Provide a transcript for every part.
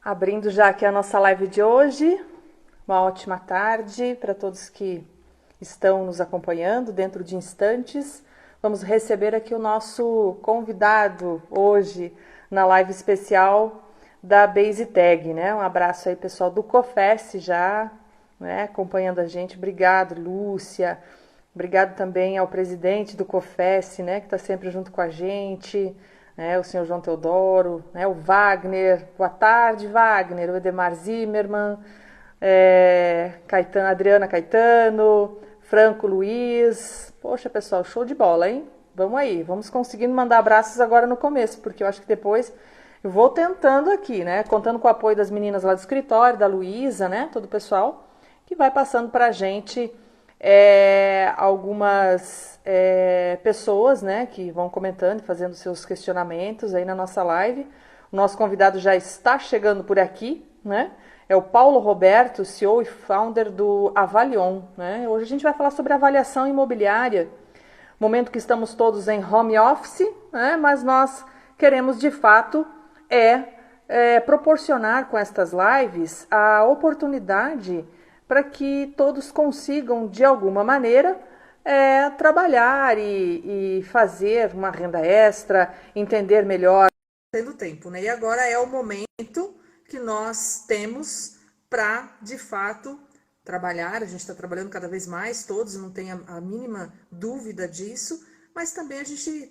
Abrindo já aqui a nossa live de hoje, uma ótima tarde para todos que estão nos acompanhando. Dentro de instantes, vamos receber aqui o nosso convidado hoje na live especial da Base Tag, né? Um abraço aí, pessoal do COFES já, né? Acompanhando a gente. Obrigado, Lúcia. Obrigado também ao presidente do COFES, né? Que está sempre junto com a gente. O senhor João Teodoro, o Wagner, boa tarde, Wagner, o Edemar Zimmermann, Adriana Caetano, Franco Luiz. Poxa, pessoal, show de bola, hein? Vamos aí, vamos conseguindo mandar abraços agora no começo, porque eu acho que depois eu vou tentando aqui, né? Contando com o apoio das meninas lá do escritório, da Luísa, né? Todo o pessoal que vai passando pra gente algumas pessoas, né, que vão comentando e fazendo seus questionamentos aí na nossa live. O nosso convidado já está chegando por aqui, né? É o Paulo Roberto, CEO e founder do Avalion, né? Hoje a gente vai falar sobre avaliação imobiliária, momento que estamos todos em home office, né? Mas nós queremos de fato proporcionar com estas lives a oportunidade para que todos consigam, de alguma maneira, trabalhar e fazer uma renda extra, entender melhor. Tendo tempo, né? E agora é o momento que nós temos para, de fato, trabalhar. A gente está trabalhando cada vez mais, todos, não tem a mínima dúvida disso, mas também a gente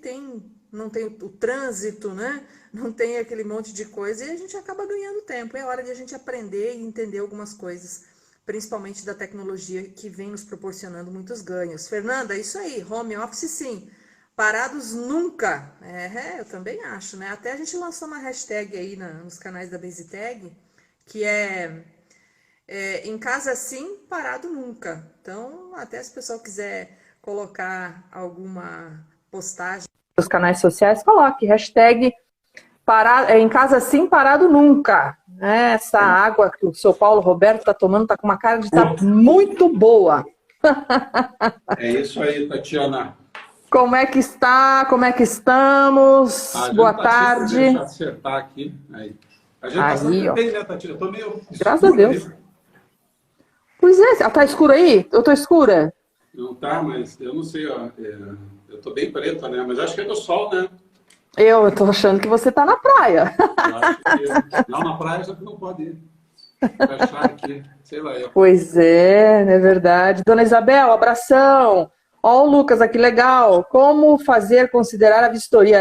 não tem o trânsito, né? Não tem aquele monte de coisa e a gente acaba ganhando tempo. É hora de a gente aprender e entender algumas coisas, principalmente da tecnologia que vem nos proporcionando muitos ganhos. Fernanda, isso aí, home office sim, parados nunca. Eu também acho, né? Até a gente lançou uma hashtag aí nos canais da Base Tag, que em casa sim, parado nunca. Então, até se o pessoal quiser colocar alguma postagem nos canais sociais, coloque hashtag em casa sim, parado nunca. Essa água que o seu Paulo Roberto está tomando está com uma cara de estar muito boa. É isso aí, Tatiana. Como é que está? Como é que estamos? Boa tarde. Deixa eu acertar aqui. Aí. A gente está sempre bem, né, Tatiana? Eu tô meio Graças a Deus. Aí. Pois é, tá escuro aí? Eu tô escura? Não tá, mas eu não sei, ó. Eu tô bem preta, né? Mas acho que é do sol, né? Eu tô achando que você tá na praia. Eu acho que... Não, na praia já não pode ir. Fechar aqui, sei lá. Pois é verdade. Dona Isabel, abração. Ó, o Lucas aqui, legal. Como fazer considerar a vistoria?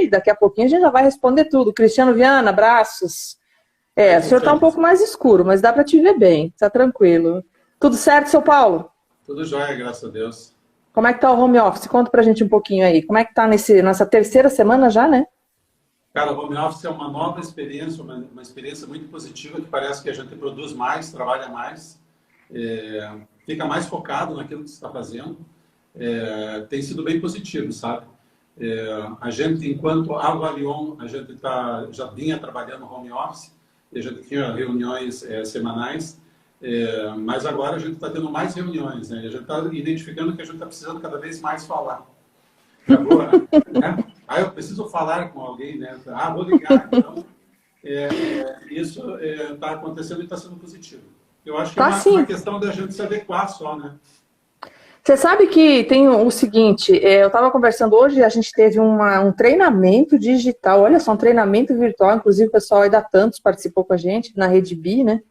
Daqui a pouquinho a gente já vai responder tudo. Cristiano Viana, abraços. O senhor tá um pouco mais escuro, mas dá para te ver bem. Tá tranquilo. Tudo certo, seu Paulo? Tudo jóia, graças a Deus. Como é que tá o home office? Conta pra gente um pouquinho aí. Como é que tá nessa terceira semana já, né? Cara, o home office é uma nova experiência, uma experiência muito positiva, que parece que a gente produz mais, trabalha mais, fica mais focado naquilo que você está fazendo. Tem sido bem positivo, sabe? A gente, enquanto Avalion, a gente já vinha trabalhando no home office, e a gente tinha reuniões semanais, mas agora a gente está tendo mais reuniões, né? E a gente está identificando que a gente está precisando cada vez mais falar. Agora, né? Eu preciso falar com alguém, né? Vou ligar. Então, isso está acontecendo e está sendo positivo. Eu acho que é uma questão da gente se adequar só, né? Você sabe que tem o seguinte, eu estava conversando hoje, a gente teve um treinamento digital, olha só, um treinamento virtual, inclusive o pessoal aí da Tantos participou com a gente, na Rede Bi, né?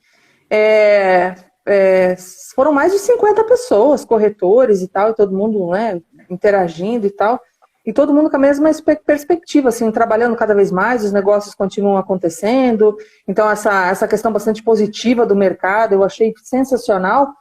Foram mais de 50 pessoas, corretores e tal, e todo mundo, né, interagindo e tal, e todo mundo com a mesma perspectiva, assim, trabalhando cada vez mais, os negócios continuam acontecendo, então essa questão bastante positiva do mercado, eu achei sensacional.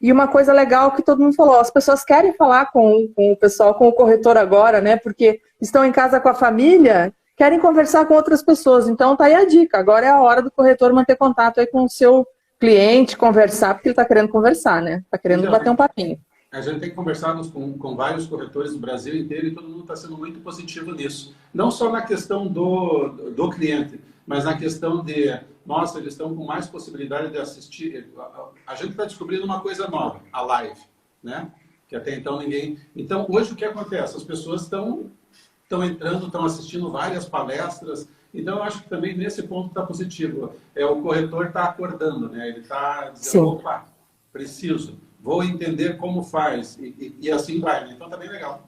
E uma coisa legal que todo mundo falou, as pessoas querem falar com o pessoal, com o corretor agora, né? Porque estão em casa com a família, querem conversar com outras pessoas. Então tá aí a dica, agora é a hora do corretor manter contato aí com o seu cliente, conversar, porque ele está querendo conversar, né? Está querendo bater um papinho. A gente tem conversado com vários corretores do Brasil inteiro e todo mundo está sendo muito positivo nisso. Não só na questão do cliente, mas na questão de, nossa, eles estão com mais possibilidade de assistir. A gente está descobrindo uma coisa nova, a live, né? Que até então ninguém... Então, hoje o que acontece? As pessoas estão entrando, estão assistindo várias palestras Então, eu acho que também nesse ponto está positivo. O corretor está acordando, né? Ele está dizendo, Sim. opa, preciso, vou entender como faz, e assim vai, né? Então está bem legal.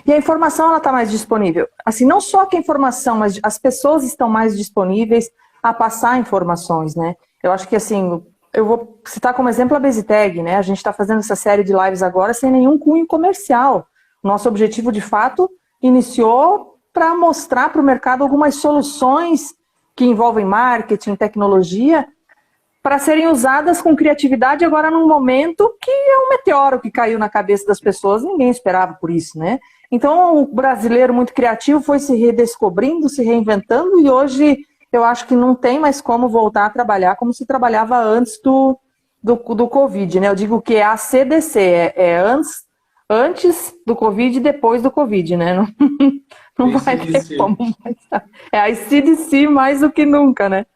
E a informação ela está mais disponível. Assim, não só que a informação, mas as pessoas estão mais disponíveis a passar informações, né? Eu acho que assim, eu vou citar como exemplo a Bezitec, né? A gente está fazendo essa série de lives agora sem nenhum cunho comercial. Nosso objetivo, de fato, iniciou para mostrar para o mercado algumas soluções que envolvem marketing, tecnologia, para serem usadas com criatividade agora num momento que é um meteoro que caiu na cabeça das pessoas, ninguém esperava por isso, né? Então o brasileiro muito criativo foi se redescobrindo, se reinventando e hoje eu acho que não tem mais como voltar a trabalhar como se trabalhava antes do Covid, né? Eu digo que é a CDC, antes do Covid e depois do Covid, né? Não, não vai ter como mais. É a CDC mais do que nunca, né?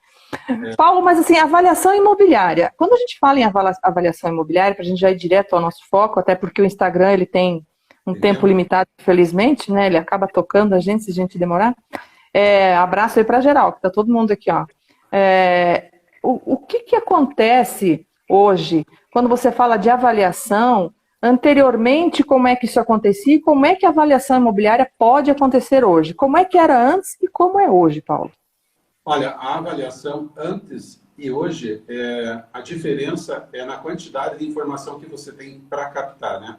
Paulo, mas assim, avaliação imobiliária. Quando a gente fala em avaliação imobiliária, para a gente já ir direto ao nosso foco, até porque o Instagram ele tem um tempo limitado, infelizmente, né? Ele acaba tocando a gente se a gente demorar. Abraço aí para geral, que tá todo mundo aqui, ó. O que acontece hoje quando você fala de avaliação? Anteriormente, como é que isso acontecia e como é que a avaliação imobiliária pode acontecer hoje? Como é que era antes e como é hoje, Paulo? Olha, a avaliação antes e hoje, a diferença é na quantidade de informação que você tem para captar, né?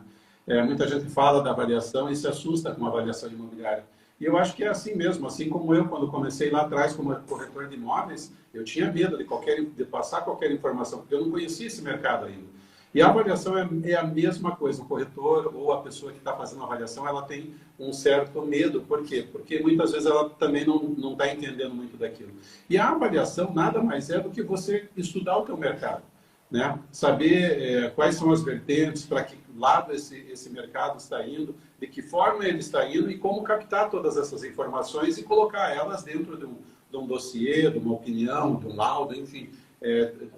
Muita gente fala da avaliação e se assusta com a avaliação imobiliária. E eu acho que é assim mesmo, assim como eu, quando comecei lá atrás como corretor de imóveis, eu tinha medo de passar qualquer informação, porque eu não conhecia esse mercado ainda. E a avaliação é a mesma coisa. O corretor ou a pessoa que está fazendo a avaliação, ela tem um certo medo. Por quê? Porque muitas vezes ela também não está entendendo muito daquilo. E a avaliação nada mais é do que você estudar o teu mercado, né? Saber quais são as vertentes, para que lado esse mercado está indo, de que forma ele está indo e como captar todas essas informações e colocar elas dentro de um dossiê, de uma opinião, de um laudo, enfim,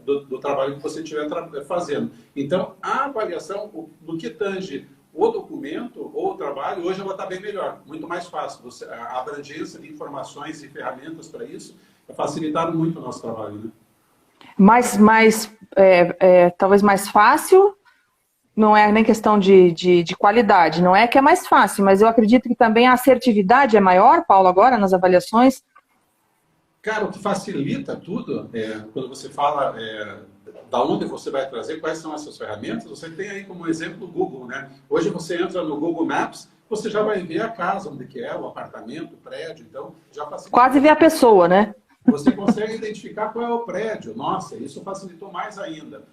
do trabalho que você estiver fazendo. Então, a avaliação, no que tange o documento ou o trabalho, hoje ela está bem melhor, muito mais fácil. A abrangência de informações e ferramentas para isso facilitaram muito o nosso trabalho, né? Talvez mais fácil, não é nem questão de qualidade, não é que é mais fácil, mas eu acredito que também a assertividade é maior, Paulo, agora nas avaliações. Cara, o que facilita tudo, quando você fala da onde você vai trazer, quais são essas ferramentas, você tem aí como exemplo o Google, né? Hoje você entra no Google Maps, você já vai ver a casa, onde que é, o apartamento, o prédio, então já facilita. Quase ver a pessoa, né? Você consegue identificar qual é o prédio. Nossa, isso facilitou mais ainda.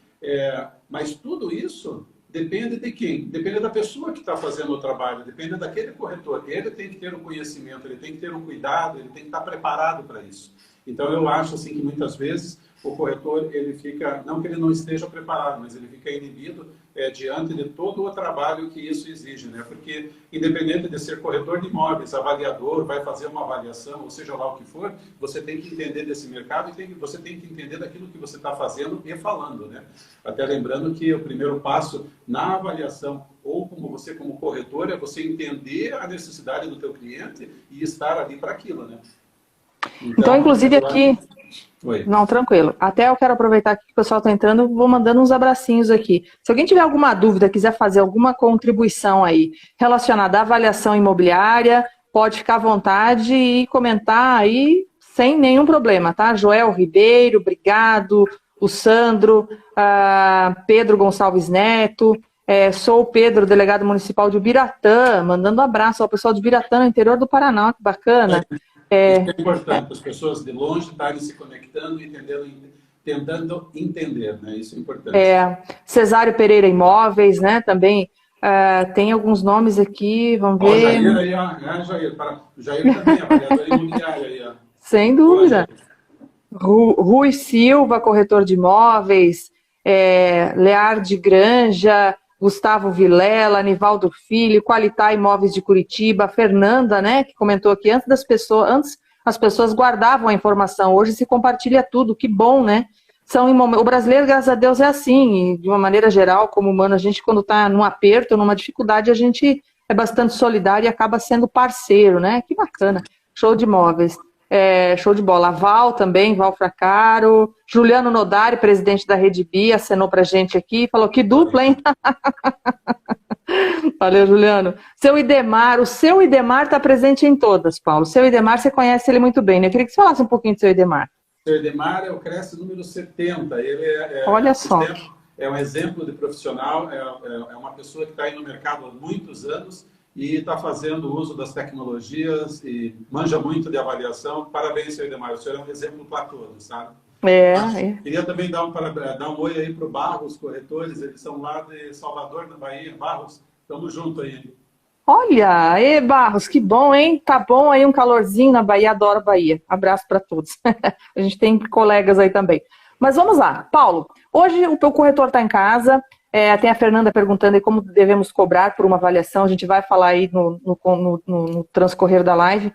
Mas tudo isso depende de quem? Depende da pessoa que está fazendo o trabalho, depende daquele corretor. Ele tem que ter um conhecimento, ele tem que ter um cuidado, ele tem que estar preparado para isso. Então, eu acho assim que muitas vezes o corretor, ele fica, não que ele não esteja preparado, mas ele fica inibido diante de todo o trabalho que isso exige, né? Porque, independente de ser corretor de imóveis, avaliador, vai fazer uma avaliação, ou seja lá o que for, você tem que entender desse mercado e você tem que entender daquilo que você está fazendo e falando, né? Até lembrando que o primeiro passo na avaliação, ou como corretor, é você entender a necessidade do teu cliente e estar ali para aquilo, né? Então, inclusive aqui... Oi. Não, tranquilo. Até eu quero aproveitar que o pessoal está entrando, vou mandando uns abracinhos aqui. Se alguém tiver alguma dúvida, quiser fazer alguma contribuição aí relacionada à avaliação imobiliária, pode ficar à vontade e comentar aí sem nenhum problema, tá? Joel Ribeiro, obrigado. O Sandro, Pedro Gonçalves Neto, sou o Pedro, delegado municipal de Ubiratã, mandando um abraço ao pessoal de Ubiratã, no interior do Paraná, que bacana. Isso é importante, as pessoas de longe estarem se conectando e tentando entender, né? Isso é importante. Cesário Pereira Imóveis, né? Também tem alguns nomes aqui, vamos ver. Jair aí, Jair também, avaliador imobiliário aí, ó. Sem dúvida. Rui Silva, corretor de imóveis, Lear de Granja, Gustavo Vilela, Anivaldo Filho, Qualitá Imóveis de Curitiba, Fernanda, né, que comentou aqui, antes as pessoas guardavam a informação, hoje se compartilha tudo, que bom, né? O brasileiro, graças a Deus, é assim, e de uma maneira geral, como humano, a gente quando está num aperto, numa dificuldade, a gente é bastante solidário e acaba sendo parceiro, né? Que bacana, show de imóveis. Show de bola. A Val também, Val Fracaro. Juliano Nodari, presidente da Rede Bi, acenou pra gente aqui, falou que dupla, hein? Valeu, Juliano. O seu Idemar está presente em todas, Paulo. O seu Idemar, você conhece ele muito bem, né? Eu queria que você falasse um pouquinho do seu Idemar. O seu Idemar é o Cresce número 70. Ele Olha só. É um exemplo de profissional, é uma pessoa que está aí no mercado há muitos anos e está fazendo uso das tecnologias e manja muito de avaliação. Parabéns, seu Idemar. O senhor é um exemplo para todos, sabe? Queria também dar um oi aí para o Barros Corretores, eles são lá de Salvador, na Bahia. Barros, estamos juntos aí. Olha, Barros, que bom, hein? Tá bom aí um calorzinho na Bahia, adoro Bahia. Abraço para todos. A gente tem colegas aí também. Mas vamos lá, Paulo. Hoje o teu corretor está em casa, tem a Fernanda perguntando aí como devemos cobrar por uma avaliação, a gente vai falar aí no transcorrer da live.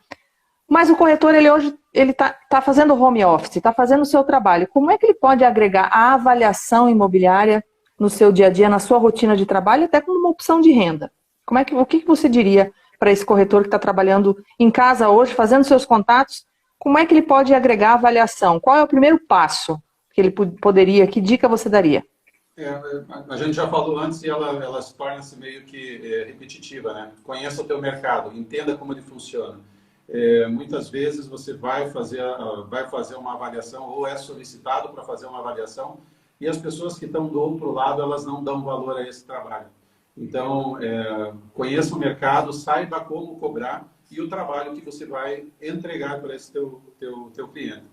Mas o corretor, ele hoje tá fazendo home office, está fazendo o seu trabalho. Como é que ele pode agregar a avaliação imobiliária no seu dia a dia, na sua rotina de trabalho, até como uma opção de renda? O que você diria para esse corretor que está trabalhando em casa hoje, fazendo seus contatos? Como é que ele pode agregar a avaliação? Qual é o primeiro passo que ele poderia, que dica você daria? A gente já falou antes e ela se torna-se meio que repetitiva, né? Conheça o teu mercado, entenda como ele funciona. Muitas vezes você vai fazer uma avaliação ou é solicitado para fazer uma avaliação e as pessoas que estão do outro lado, elas não dão valor a esse trabalho. Então, conheça o mercado, saiba como cobrar e o trabalho que você vai entregar para esse teu cliente.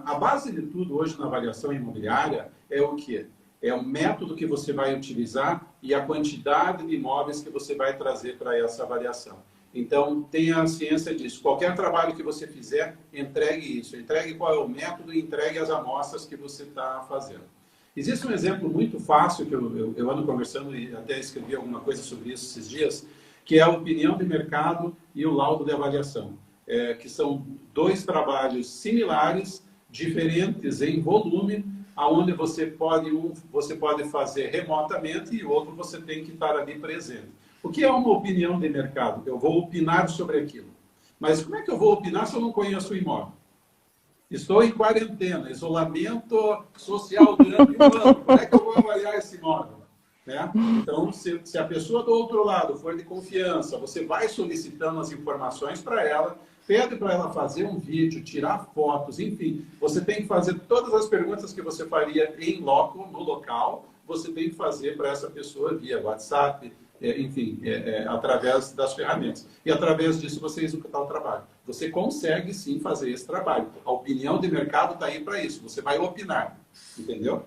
A base de tudo hoje na avaliação imobiliária é o quê? É o método que você vai utilizar e a quantidade de imóveis que você vai trazer para essa avaliação. Então, tenha ciência disso. Qualquer trabalho que você fizer, entregue isso. Entregue qual é o método e entregue as amostras que você está fazendo. Existe um exemplo muito fácil que eu ando conversando e até escrevi alguma coisa sobre isso esses dias, que é a opinião de mercado e o laudo de avaliação. Que são dois trabalhos similares, diferentes em volume, aonde você pode fazer remotamente e o outro você tem que estar ali presente. O que é uma opinião de mercado? Eu vou opinar sobre aquilo. Mas como é que eu vou opinar se eu não conheço o imóvel? Estou em quarentena, isolamento social durante um ano. Como é que eu vou avaliar esse imóvel? Né? Então, se a pessoa do outro lado for de confiança, você vai solicitando as informações para ela, pede para ela fazer um vídeo, tirar fotos, enfim. Você tem que fazer todas as perguntas que você faria em loco, no local, você tem que fazer para essa pessoa via WhatsApp, enfim, através das ferramentas. E através disso você executar o trabalho. Você consegue sim fazer esse trabalho. A opinião de mercado está aí para isso. Você vai opinar, entendeu?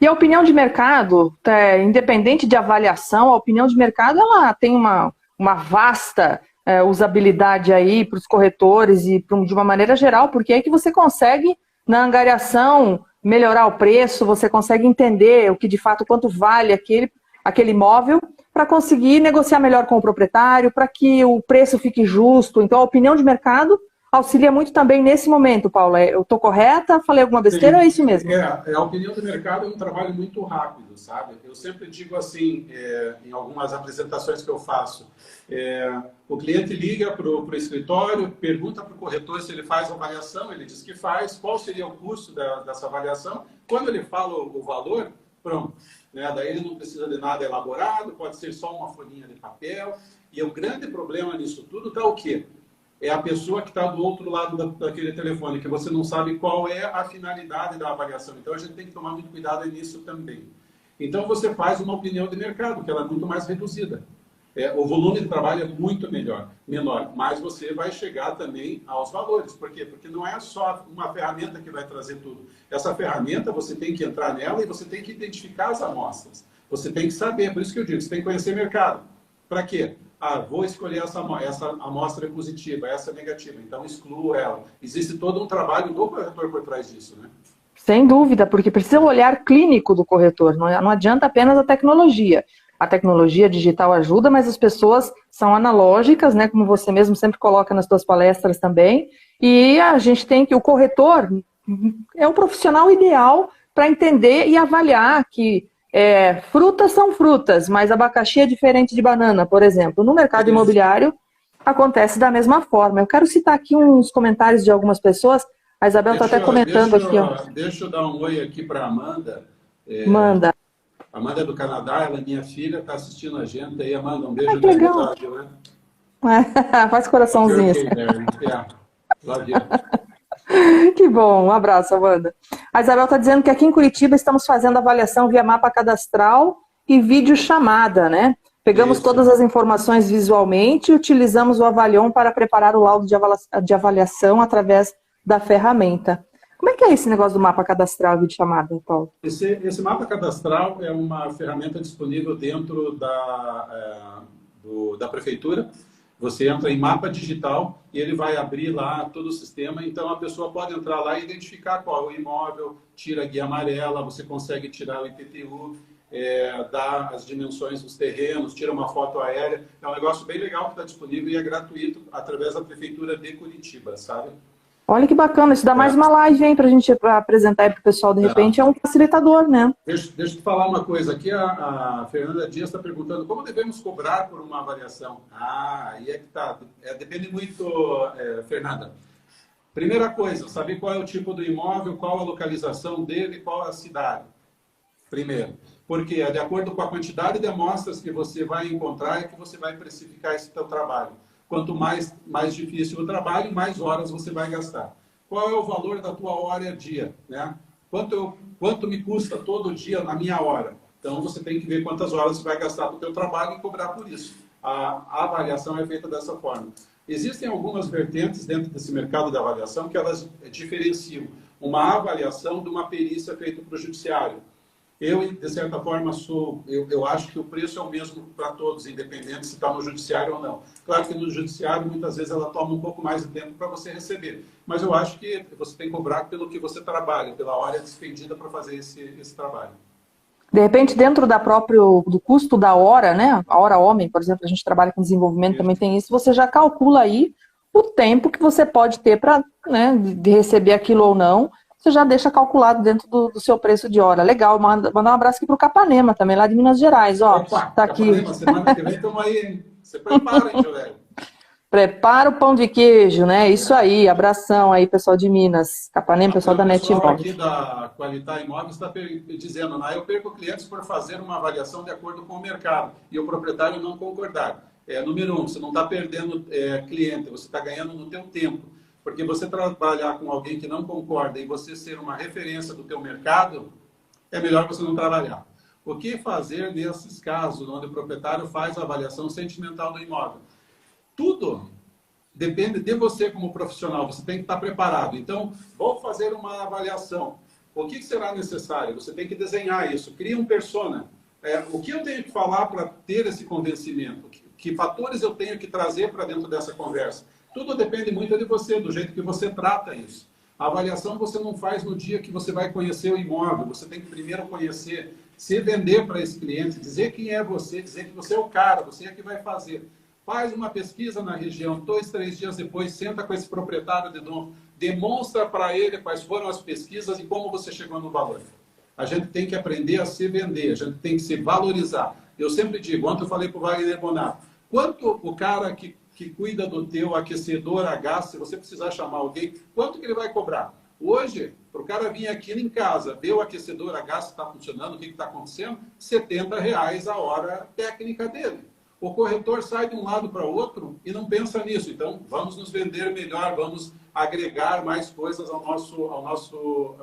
E a opinião de mercado, independente de avaliação, a opinião de mercado ela tem uma vasta usabilidade aí para os corretores e de uma maneira geral, porque é aí que você consegue, na angariação, melhorar o preço, você consegue entender o que de fato, quanto vale aquele imóvel, para conseguir negociar melhor com o proprietário, para que o preço fique justo. Então, a opinião de mercado auxilia muito também nesse momento, Paulo. Eu estou correta? Falei alguma besteira ou é isso mesmo? A opinião de mercado é um trabalho muito rápido, sabe? Eu sempre digo assim, em algumas apresentações que eu faço, o cliente liga para o escritório, pergunta para o corretor se ele faz avaliação, ele diz que faz, qual seria o custo dessa avaliação. Quando ele fala o valor, pronto. Daí ele não precisa de nada elaborado, pode ser só uma folhinha de papel. E o grande problema nisso tudo está o quê? É a pessoa que está do outro lado daquele telefone, que você não sabe qual é a finalidade da avaliação. Então, a gente tem que tomar muito cuidado nisso também. Então, você faz uma opinião de mercado, que ela é muito mais reduzida. O volume de trabalho é muito menor, mas você vai chegar também aos valores. Por quê? Porque não é só uma ferramenta que vai trazer tudo. Essa ferramenta, você tem que entrar nela e você tem que identificar as amostras. Você tem que saber, por isso que eu digo, você tem que conhecer mercado. Para quê? Vou escolher essa amostra é positiva, essa é negativa, então excluo ela. Existe todo um trabalho do corretor por trás disso, né? Sem dúvida, porque precisa o olhar clínico do corretor, não adianta apenas a tecnologia. A tecnologia digital ajuda, mas as pessoas são analógicas, né, como você mesmo sempre coloca nas suas palestras também, e a gente tem que, o corretor é o profissional ideal para entender e avaliar que frutas são frutas, mas abacaxi é diferente de banana, por exemplo. No mercado imobiliário, acontece da mesma forma. Eu quero citar aqui uns comentários de algumas pessoas. A Isabel está até comentando aqui, ó. Deixa eu dar um oi aqui para a Amanda. Manda. Amanda é do Canadá, ela é minha filha, está assistindo a gente aí. Amanda, um beijo. Que legal. Né? Faz coraçãozinho. Que bom, um abraço, Amanda. A Isabel está dizendo que aqui em Curitiba estamos fazendo avaliação via mapa cadastral e videochamada, né? Pegamos todas as informações visualmente e utilizamos o Avalion para preparar o laudo de avaliação através da ferramenta. Como é que é esse negócio do mapa cadastral e videochamada, Paulo? Esse mapa cadastral é uma ferramenta disponível dentro da prefeitura. Você entra em mapa digital e ele vai abrir lá todo o sistema. Então, a pessoa pode entrar lá e identificar qual é o imóvel, tira a guia amarela, você consegue tirar o IPTU, dar as dimensões dos terrenos, tira uma foto aérea. É um negócio bem legal que está disponível e é gratuito através da Prefeitura de Curitiba, sabe? Olha que bacana, isso dá mais uma live, hein, para a gente apresentar aí para o pessoal, de repente, é um facilitador, né? Deixa eu te falar uma coisa aqui, a Fernanda Dias está perguntando como devemos cobrar por uma avaliação. Aí é que tá, depende muito, Fernanda. Primeira coisa, saber qual é o tipo do imóvel, qual a localização dele, qual a cidade. Primeiro, porque é de acordo com a quantidade de amostras que você vai encontrar é que você vai precificar esse teu trabalho. Quanto mais difícil o trabalho, mais horas você vai gastar. Qual é o valor da tua hora dia, né? Quanto me custa todo dia na minha hora? Então, você tem que ver quantas horas você vai gastar no teu trabalho e cobrar por isso. A avaliação é feita dessa forma. Existem algumas vertentes dentro desse mercado de avaliação que elas diferenciam uma avaliação de uma perícia feita para o judiciário. Eu, de certa forma, eu acho que o preço é o mesmo para todos, independente se está no judiciário ou não. Claro que no judiciário, muitas vezes, ela toma um pouco mais de tempo para você receber. Mas eu acho que você tem que cobrar pelo que você trabalha, pela hora despendida para fazer esse trabalho. De repente, dentro do custo da hora, né? A hora homem, por exemplo, a gente trabalha com desenvolvimento, também tem isso, você já calcula aí o tempo que você pode ter para, né, de receber aquilo ou não. Você já deixa calculado dentro do seu preço de hora. Legal, mandar um abraço aqui para o Capanema também, lá de Minas Gerais. Ó, opa, tá aqui. Capanema, semana que vem estamos aí, hein? Você prepara, hein, Joel? Prepara o pão de queijo, né? Isso aí, abração aí, pessoal de Minas. Capanema, pessoal da NET Imóveis. O pessoal aqui da Qualitar Imóveis está dizendo, eu perco clientes por fazer uma avaliação de acordo com o mercado e o proprietário não concordar. Número 1, você não está perdendo cliente, você está ganhando no teu tempo. Porque você trabalhar com alguém que não concorda e você ser uma referência do teu mercado, é melhor você não trabalhar. O que fazer nesses casos onde o proprietário faz a avaliação sentimental do imóvel? Tudo depende de você como profissional, você tem que estar preparado. Então, vou fazer uma avaliação. O que será necessário? Você tem que desenhar isso, cria um persona. O que eu tenho que falar para ter esse convencimento? Que fatores eu tenho que trazer para dentro dessa conversa? Tudo depende muito de você, do jeito que você trata isso. A avaliação você não faz no dia que você vai conhecer o imóvel. Você tem que primeiro conhecer, se vender para esse cliente, dizer quem é você, dizer que você é o cara, você é que vai fazer. Faz uma pesquisa na região, 2, 3 dias depois, senta com esse proprietário de novo, demonstra para ele quais foram as pesquisas e como você chegou no valor. A gente tem que aprender a se vender, a gente tem que se valorizar. Eu sempre digo, ontem eu falei para o Wagner Bonato, quanto o cara que cuida do teu aquecedor a gás, se você precisar chamar alguém, quanto que ele vai cobrar? Hoje, para o cara vir aqui em casa, ver o aquecedor a gás que está funcionando, o que está acontecendo, R$70 a hora técnica dele. O corretor sai de um lado para o outro e não pensa nisso. Então, vamos nos vender melhor, vamos agregar mais coisas ao nosso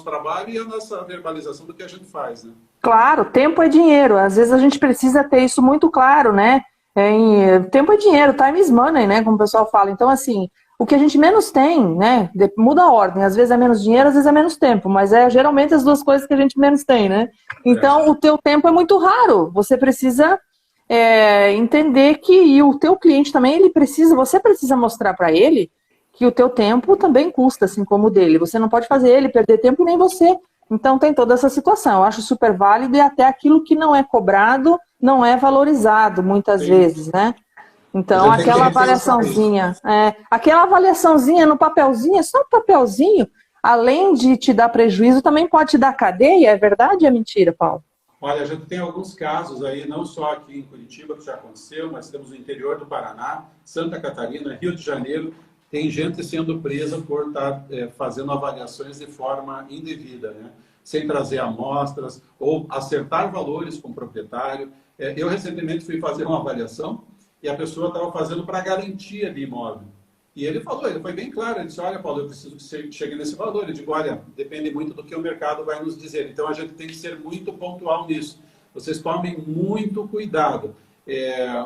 trabalho e à nossa verbalização do que a gente faz, né? Claro, tempo é dinheiro. Às vezes a gente precisa ter isso muito claro, né? Tempo é dinheiro, time is money, né? Como o pessoal fala. Então, assim, o que a gente menos tem, né? Muda a ordem. Às vezes é menos dinheiro, às vezes é menos tempo. Mas é geralmente as duas coisas que a gente menos tem, né? Então, o teu tempo é muito raro. Você precisa entender que o teu cliente também, você precisa mostrar para ele que o teu tempo também custa, assim como o dele. Você não pode fazer ele perder tempo e nem você. Então tem toda essa situação. Eu acho super válido e até aquilo que não é cobrado não é valorizado muitas vezes, né? Então aquela avaliaçãozinha no papelzinho, é só um papelzinho, além de te dar prejuízo, também pode te dar cadeia. É verdade ou é mentira, Paulo? Olha, a gente tem alguns casos aí, não só aqui em Curitiba, que já aconteceu, mas temos no interior do Paraná, Santa Catarina, Rio de Janeiro, tem gente sendo presa por estar fazendo avaliações de forma indevida, né? Sem trazer amostras ou acertar valores com o proprietário. Eu recentemente fui fazer uma avaliação e a pessoa estava fazendo para garantia de imóvel. E ele falou, ele foi bem claro, ele disse, olha, Paulo, eu preciso que você chegue nesse valor. Eu digo, olha, depende muito do que o mercado vai nos dizer. Então, a gente tem que ser muito pontual nisso. Vocês tomem muito cuidado.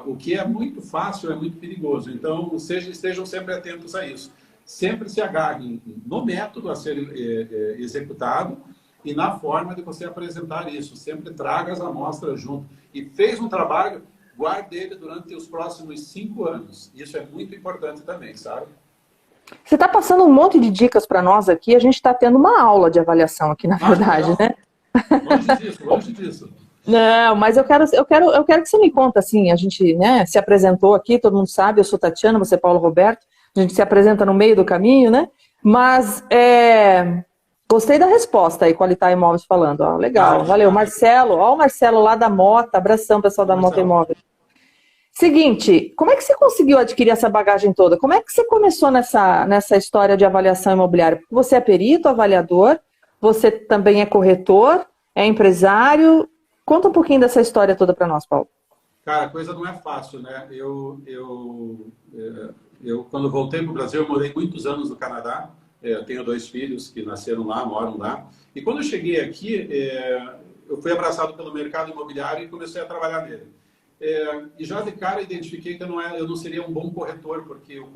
O que é muito fácil é muito perigoso. Então, estejam sempre atentos a isso. Sempre se agarrem no método a ser executado e na forma de você apresentar isso. Sempre traga as amostras junto. E fez um trabalho, guarde ele durante os próximos 5 anos. Isso é muito importante também, sabe? Você está passando um monte de dicas para nós aqui, a gente está tendo uma aula de avaliação aqui, na verdade, não. né? Longe disso, longe disso. Não, mas eu quero que você me conta, assim, a gente, né, se apresentou aqui, todo mundo sabe, eu sou Tatiana, você é Paulo Roberto, a gente se apresenta no meio do caminho, né? Mas gostei da resposta aí, Qualitar Imóveis falando, ó, legal, valeu, Marcelo, ó o Marcelo lá da Mota, abração, pessoal da Mota Imóveis. Seguinte, como é que você conseguiu adquirir essa bagagem toda? Como é que você começou nessa história de avaliação imobiliária? Porque você é perito, avaliador, você também é corretor, é empresário. Conta um pouquinho dessa história toda para nós, Paulo. Cara, a coisa não é fácil, né? Eu quando voltei para o Brasil, eu morei muitos anos no Canadá. Eu tenho 2 filhos que nasceram lá, moram lá. E quando eu cheguei aqui, eu fui abraçado pelo mercado imobiliário e comecei a trabalhar nele. E já de cara identifiquei que eu não seria um bom corretor, porque eu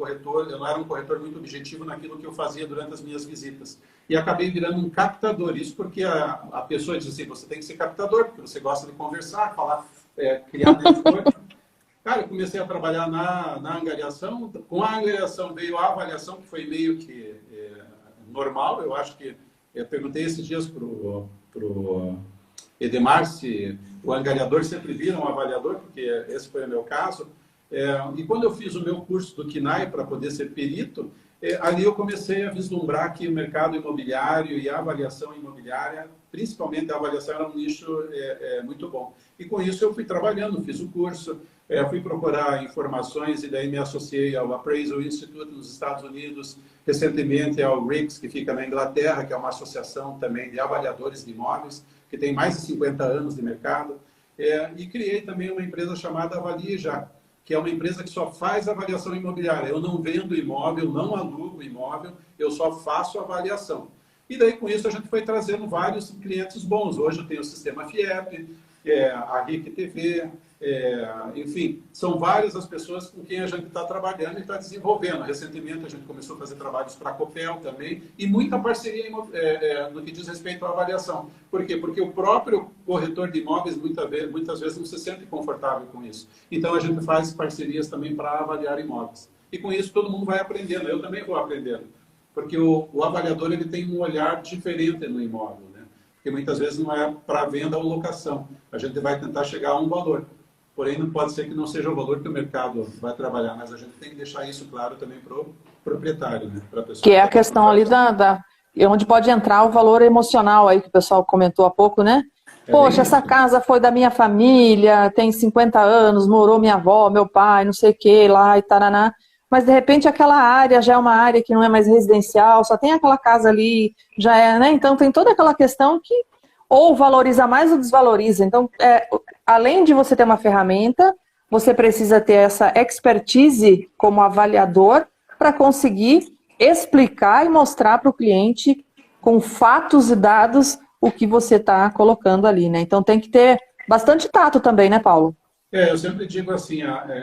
não era um corretor muito objetivo naquilo que eu fazia durante as minhas visitas. E acabei virando um captador. Isso porque a pessoa diz assim, você tem que ser captador, porque você gosta de conversar, falar, criar network. Cara, eu comecei a trabalhar na angariação. Com a angariação veio a avaliação, que foi meio que normal. Eu acho que... Eu perguntei esses dias pro Edemar se o angariador sempre vira um avaliador, porque esse foi o meu caso. E quando eu fiz o meu curso do KINAI para poder ser perito, ali eu comecei a vislumbrar que o mercado imobiliário e a avaliação imobiliária, principalmente a avaliação, era um nicho muito bom. E com isso eu fui trabalhando, fiz o curso, fui procurar informações e daí me associei ao Appraisal Institute nos Estados Unidos, recentemente ao RICS, que fica na Inglaterra, que é uma associação também de avaliadores de imóveis, que tem mais de 50 anos de mercado, e criei também uma empresa chamada Avalie Já, que é uma empresa que só faz avaliação imobiliária. Eu não vendo imóvel, não alugo imóvel, eu só faço avaliação. E daí, com isso, a gente foi trazendo vários clientes bons. Hoje eu tenho o Sistema FIEP, a RIC TV, enfim, são várias as pessoas com quem a gente está trabalhando e está desenvolvendo. Recentemente a gente começou a fazer trabalhos para a Copel também e muita parceria no que diz respeito à avaliação. Por quê? Porque o próprio corretor de imóveis muitas vezes não se sente confortável com isso. Então a gente faz parcerias também para avaliar imóveis. E com isso todo mundo vai aprendendo, eu também vou aprendendo. Porque o avaliador ele tem um olhar diferente no imóvel, né? Porque muitas vezes não é para venda ou locação. A gente vai tentar chegar a um valor. Porém, não pode ser que não seja o valor que o mercado vai trabalhar, mas a gente tem que deixar isso claro também para o proprietário, né? Para a pessoa que é a questão ali onde pode entrar o valor emocional aí que o pessoal comentou há pouco, né? Poxa, essa casa foi da minha família, tem 50 anos, morou minha avó, meu pai, não sei o que lá e taraná. Mas, de repente, aquela área já é uma área que não é mais residencial, só tem aquela casa ali, já é, né? Então, tem toda aquela questão que ou valoriza mais ou desvaloriza. Então, além de você ter uma ferramenta, você precisa ter essa expertise como avaliador para conseguir explicar e mostrar para o cliente com fatos e dados o que você está colocando ali, né? Então, tem que ter bastante tato também, né, Paulo? Eu sempre digo assim,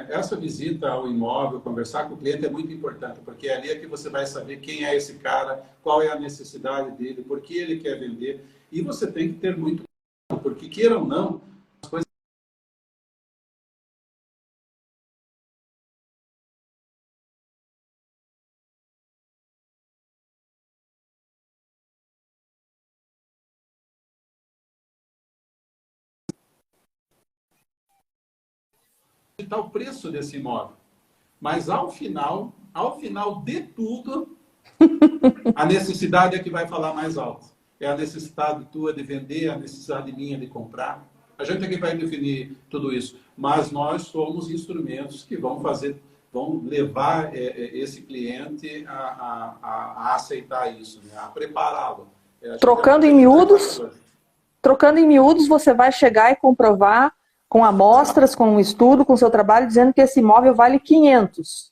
essa visita ao imóvel, conversar com o cliente é muito importante, porque ali é que você vai saber quem é esse cara, qual é a necessidade dele, por que ele quer vender. E você tem que ter muito cuidado, porque queira ou não, as coisas... Está o preço desse imóvel. Mas ao final de tudo, a necessidade é que vai falar mais alto. É a necessidade tua de vender, a necessidade minha de comprar. A gente é que vai definir tudo isso. Mas nós somos instrumentos que vão levar esse cliente a aceitar isso, né? A prepará-lo. Trocando em miúdos, você vai chegar e comprovar com amostras, com um estudo, com o seu trabalho, dizendo que esse imóvel vale 500.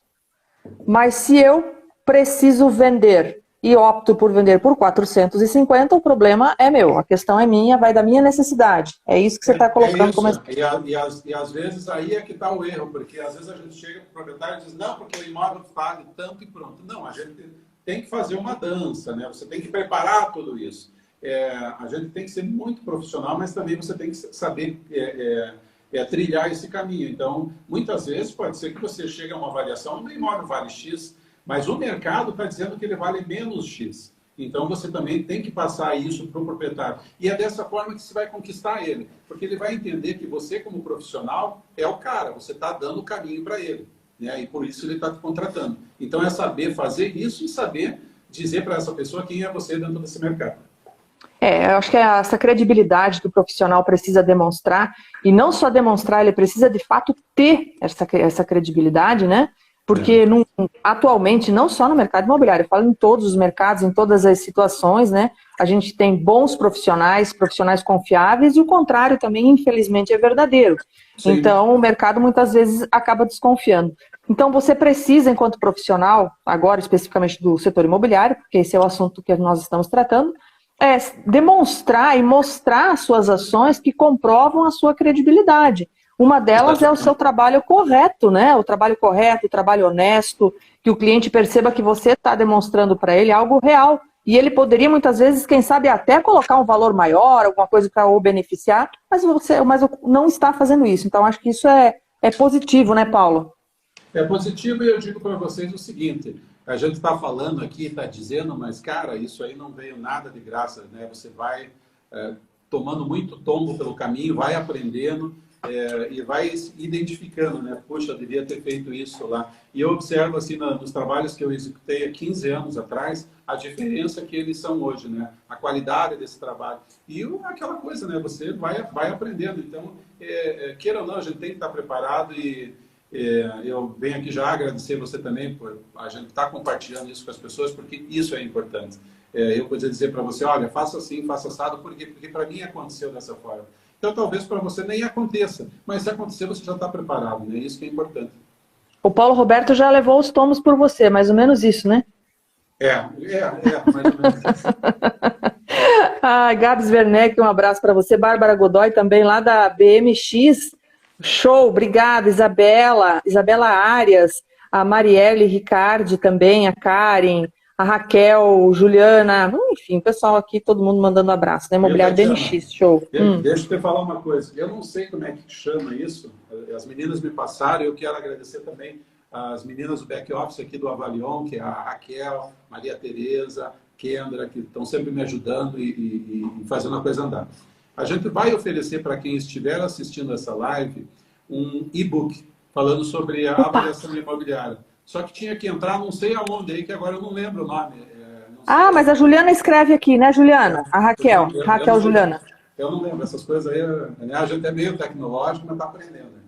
Mas se eu preciso vender e opto por vender por 450, o problema é meu, a questão é minha, vai da minha necessidade. É isso que você está colocando como... E às vezes aí é que está o erro, porque às vezes a gente chega para o proprietário e diz, não, porque o imóvel vale tanto e pronto. Não, a gente tem que fazer uma dança, né? Você tem que preparar tudo isso. A gente tem que ser muito profissional, mas também você tem que saber trilhar esse caminho. Então, muitas vezes pode ser que você chegue a uma avaliação, o imóvel vale X, mas o mercado está dizendo que ele vale menos X. Então, você também tem que passar isso para o proprietário. E é dessa forma que você vai conquistar ele. Porque ele vai entender que você, como profissional, é o cara. Você está dando o caminho para ele, né? E por isso ele está te contratando. Então, é saber fazer isso e saber dizer para essa pessoa quem é você dentro desse mercado. Eu acho que essa credibilidade que o profissional precisa demonstrar, e não só demonstrar, ele precisa de fato ter essa credibilidade, né? Porque atualmente, não só no mercado imobiliário, eu falo em todos os mercados, em todas as situações, né? A gente tem bons profissionais confiáveis, e o contrário também, infelizmente, é verdadeiro. Sim. Então, o mercado muitas vezes acaba desconfiando. Então, você precisa, enquanto profissional, agora especificamente do setor imobiliário, porque esse é o assunto que nós estamos tratando, demonstrar e mostrar as suas ações que comprovam a sua credibilidade. Uma delas é o seu trabalho correto, né? O trabalho correto, o trabalho honesto, que o cliente perceba que você está demonstrando para ele algo real. E ele poderia, muitas vezes, quem sabe, até colocar um valor maior, alguma coisa para o beneficiar, mas não está fazendo isso. Então, acho que isso é positivo, né, Paulo? É positivo, e eu digo para vocês o seguinte: a gente está falando aqui, está dizendo, mas, cara, isso aí não veio nada de graça, né? Você vai tomando muito tombo pelo caminho, vai aprendendo e vai identificando, né? Poxa, eu devia ter feito isso lá. E eu observo, assim, nos trabalhos que eu executei há 15 anos atrás, a diferença que eles são hoje, né? A qualidade desse trabalho. E aquela coisa, né? Você vai aprendendo. Então, queira ou não, a gente tem que estar preparado e... eu venho aqui já agradecer você também por a gente estar compartilhando isso com as pessoas, porque isso é importante. Eu podia dizer para você, olha, faça assim, faça assado, porque para mim aconteceu dessa forma. Então, talvez para você nem aconteça, mas se acontecer, você já está preparado, né? Isso que é importante. O Paulo Roberto já levou os tomos por você, mais ou menos isso, né? Mais ou menos isso. Gabs Werneck, um abraço para você. Bárbara Godoy, também lá da BMX. Show, obrigada, Isabela Arias, a Marielle Ricardi também, a Karen, a Raquel, Juliana, enfim, o pessoal aqui, todo mundo mandando abraço, né? Imobiliário BMX, show. Deixa eu te falar uma coisa, eu não sei como é que chama isso, as meninas me passaram, eu quero agradecer também as meninas do back office aqui do Avalion, que é a Raquel, Maria Tereza, Kendra, que estão sempre me ajudando e fazendo a coisa andar. A gente vai oferecer para quem estiver assistindo essa live um e-book falando sobre a avaliação imobiliária. Só que tinha que entrar, não sei aonde aí, que agora eu não lembro o nome. Mas a Juliana escreve aqui, né, Juliana? A Raquel, Juliana. Eu não lembro, essas coisas aí, né? A gente é meio tecnológico, mas está aprendendo.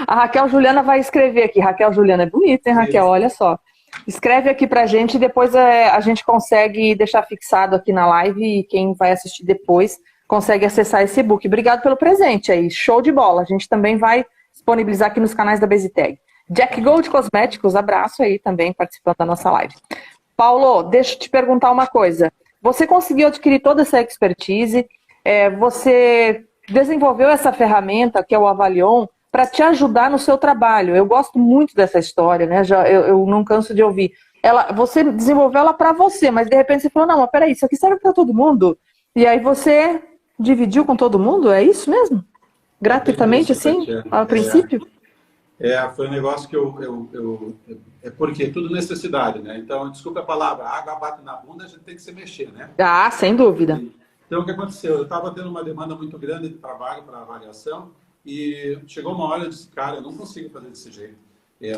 A Raquel Juliana vai escrever aqui. Raquel Juliana é bonita, hein, Raquel? Isso. Olha só. Escreve aqui pra gente e depois a gente consegue deixar fixado aqui na live e quem vai assistir depois consegue acessar esse e-book. Obrigado pelo presente aí, show de bola. A gente também vai disponibilizar aqui nos canais da BZTag. Jack Gold Cosméticos, abraço aí também, participando da nossa live. Paulo, deixa eu te perguntar uma coisa. Você conseguiu adquirir toda essa expertise, você desenvolveu essa ferramenta, que é o Avalion, para te ajudar no seu trabalho. Eu gosto muito dessa história, né? Eu não canso de ouvir. Você desenvolveu ela para você, mas de repente você falou, não, mas peraí, isso aqui serve para todo mundo? E aí você dividiu com todo mundo? É isso mesmo? Gratuitamente, assim, a princípio? Foi um negócio que porque é tudo necessidade, né? Então, desculpa a palavra, a água bate na bunda, a gente tem que se mexer, né? Sem dúvida. Então, o que aconteceu? Eu estava tendo uma demanda muito grande de trabalho para avaliação e chegou uma hora eu disse, cara, eu não consigo fazer desse jeito.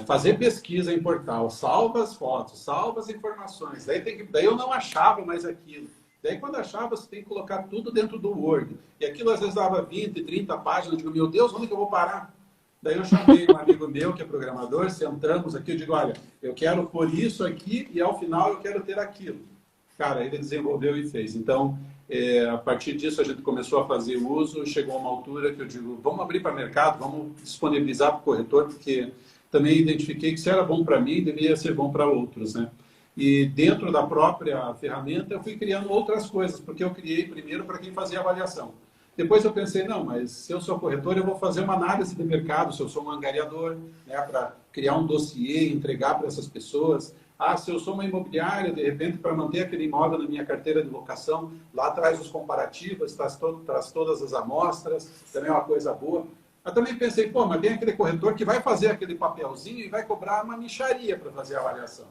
Fazer pesquisa em portal, salva as fotos, salva as informações. Daí eu não achava mais aquilo. Daí, quando achava, você tem que colocar tudo dentro do Word. E aquilo, às vezes, dava 20, 30 páginas. Eu digo, meu Deus, onde que eu vou parar? Daí eu chamei um amigo meu, que é programador, sentamos aqui, eu digo, olha, eu quero pôr isso aqui e, ao final, eu quero ter aquilo. Cara, ele desenvolveu e fez. Então, a partir disso, a gente começou a fazer uso. Chegou a uma altura que eu digo, vamos abrir para o mercado, vamos disponibilizar para o corretor, porque também identifiquei que se era bom para mim, deveria ser bom para outros, né? E dentro da própria ferramenta, eu fui criando outras coisas, porque eu criei primeiro para quem fazia avaliação. Depois eu pensei, não, mas se eu sou corretor, eu vou fazer uma análise de mercado, se eu sou um angariador, né, para criar um dossiê e entregar para essas pessoas. Ah, se eu sou uma imobiliária, de repente, para manter aquele imóvel na minha carteira de locação, lá traz os comparativos, traz todas as amostras, também é uma coisa boa. Eu também pensei, pô, mas tem aquele corretor que vai fazer aquele papelzinho e vai cobrar uma mixaria para fazer a avaliação.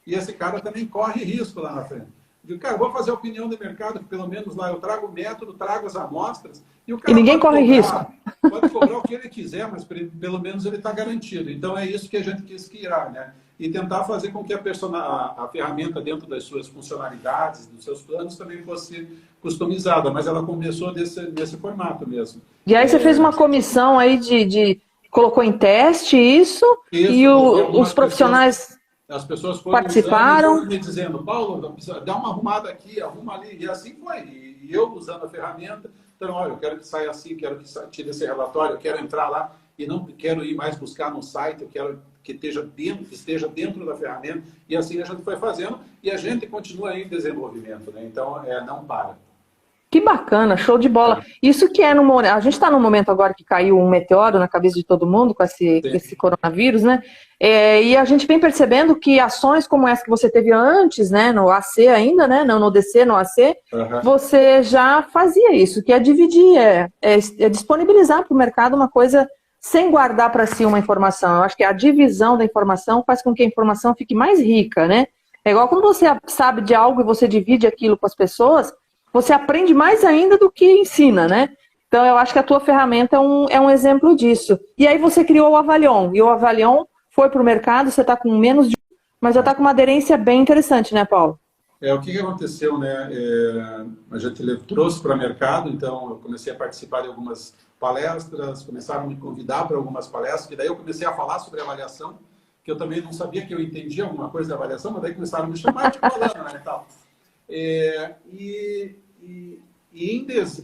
E esse cara também corre risco lá na frente. Eu digo, cara, vou fazer a opinião de mercado, que pelo menos lá eu trago o método, trago as amostras, e o cara E ninguém corre risco. Pode cobrar o que ele quiser, mas pelo menos ele está garantido. Então é isso que a gente quis criar, né? E tentar fazer com que a ferramenta, dentro das suas funcionalidades, dos seus planos, também fosse customizada. Mas ela começou nesse formato mesmo. E aí você fez uma comissão aí colocou em teste isso e os profissionais... As pessoas foram participaram, me dizendo, Paulo, dá uma arrumada aqui, arruma ali. E assim foi. E eu usando a ferramenta, então, olha, eu quero que saia assim, quero que tire esse relatório, eu quero entrar lá e não quero ir mais buscar no site, eu quero que esteja dentro da ferramenta. E assim a gente foi fazendo e a gente continua em desenvolvimento, né? Então, não para. Que bacana, show de bola. Isso que é a gente está num momento agora que caiu um meteoro na cabeça de todo mundo com esse coronavírus, né? E a gente vem percebendo que ações como essa que você teve antes, né, no AC ainda, né, não no DC, no AC, você já fazia isso, que é dividir, é disponibilizar para o mercado uma coisa sem guardar para si uma informação. Eu acho que a divisão da informação faz com que a informação fique mais rica, né? É igual quando você sabe de algo e você divide aquilo com as pessoas, você aprende mais ainda do que ensina, né? Então, eu acho que a tua ferramenta é um exemplo disso. E aí você criou o Avalion, e o Avalion foi para o mercado, você está com menos de... mas já está com uma aderência bem interessante, né, Paulo? O que aconteceu, né? A gente trouxe para o mercado, então eu comecei a participar de algumas palestras, começaram a me convidar para algumas palestras, e daí eu comecei a falar sobre avaliação, que eu também não sabia que eu entendia alguma coisa de avaliação, mas daí começaram a me chamar de falando, né, e tal.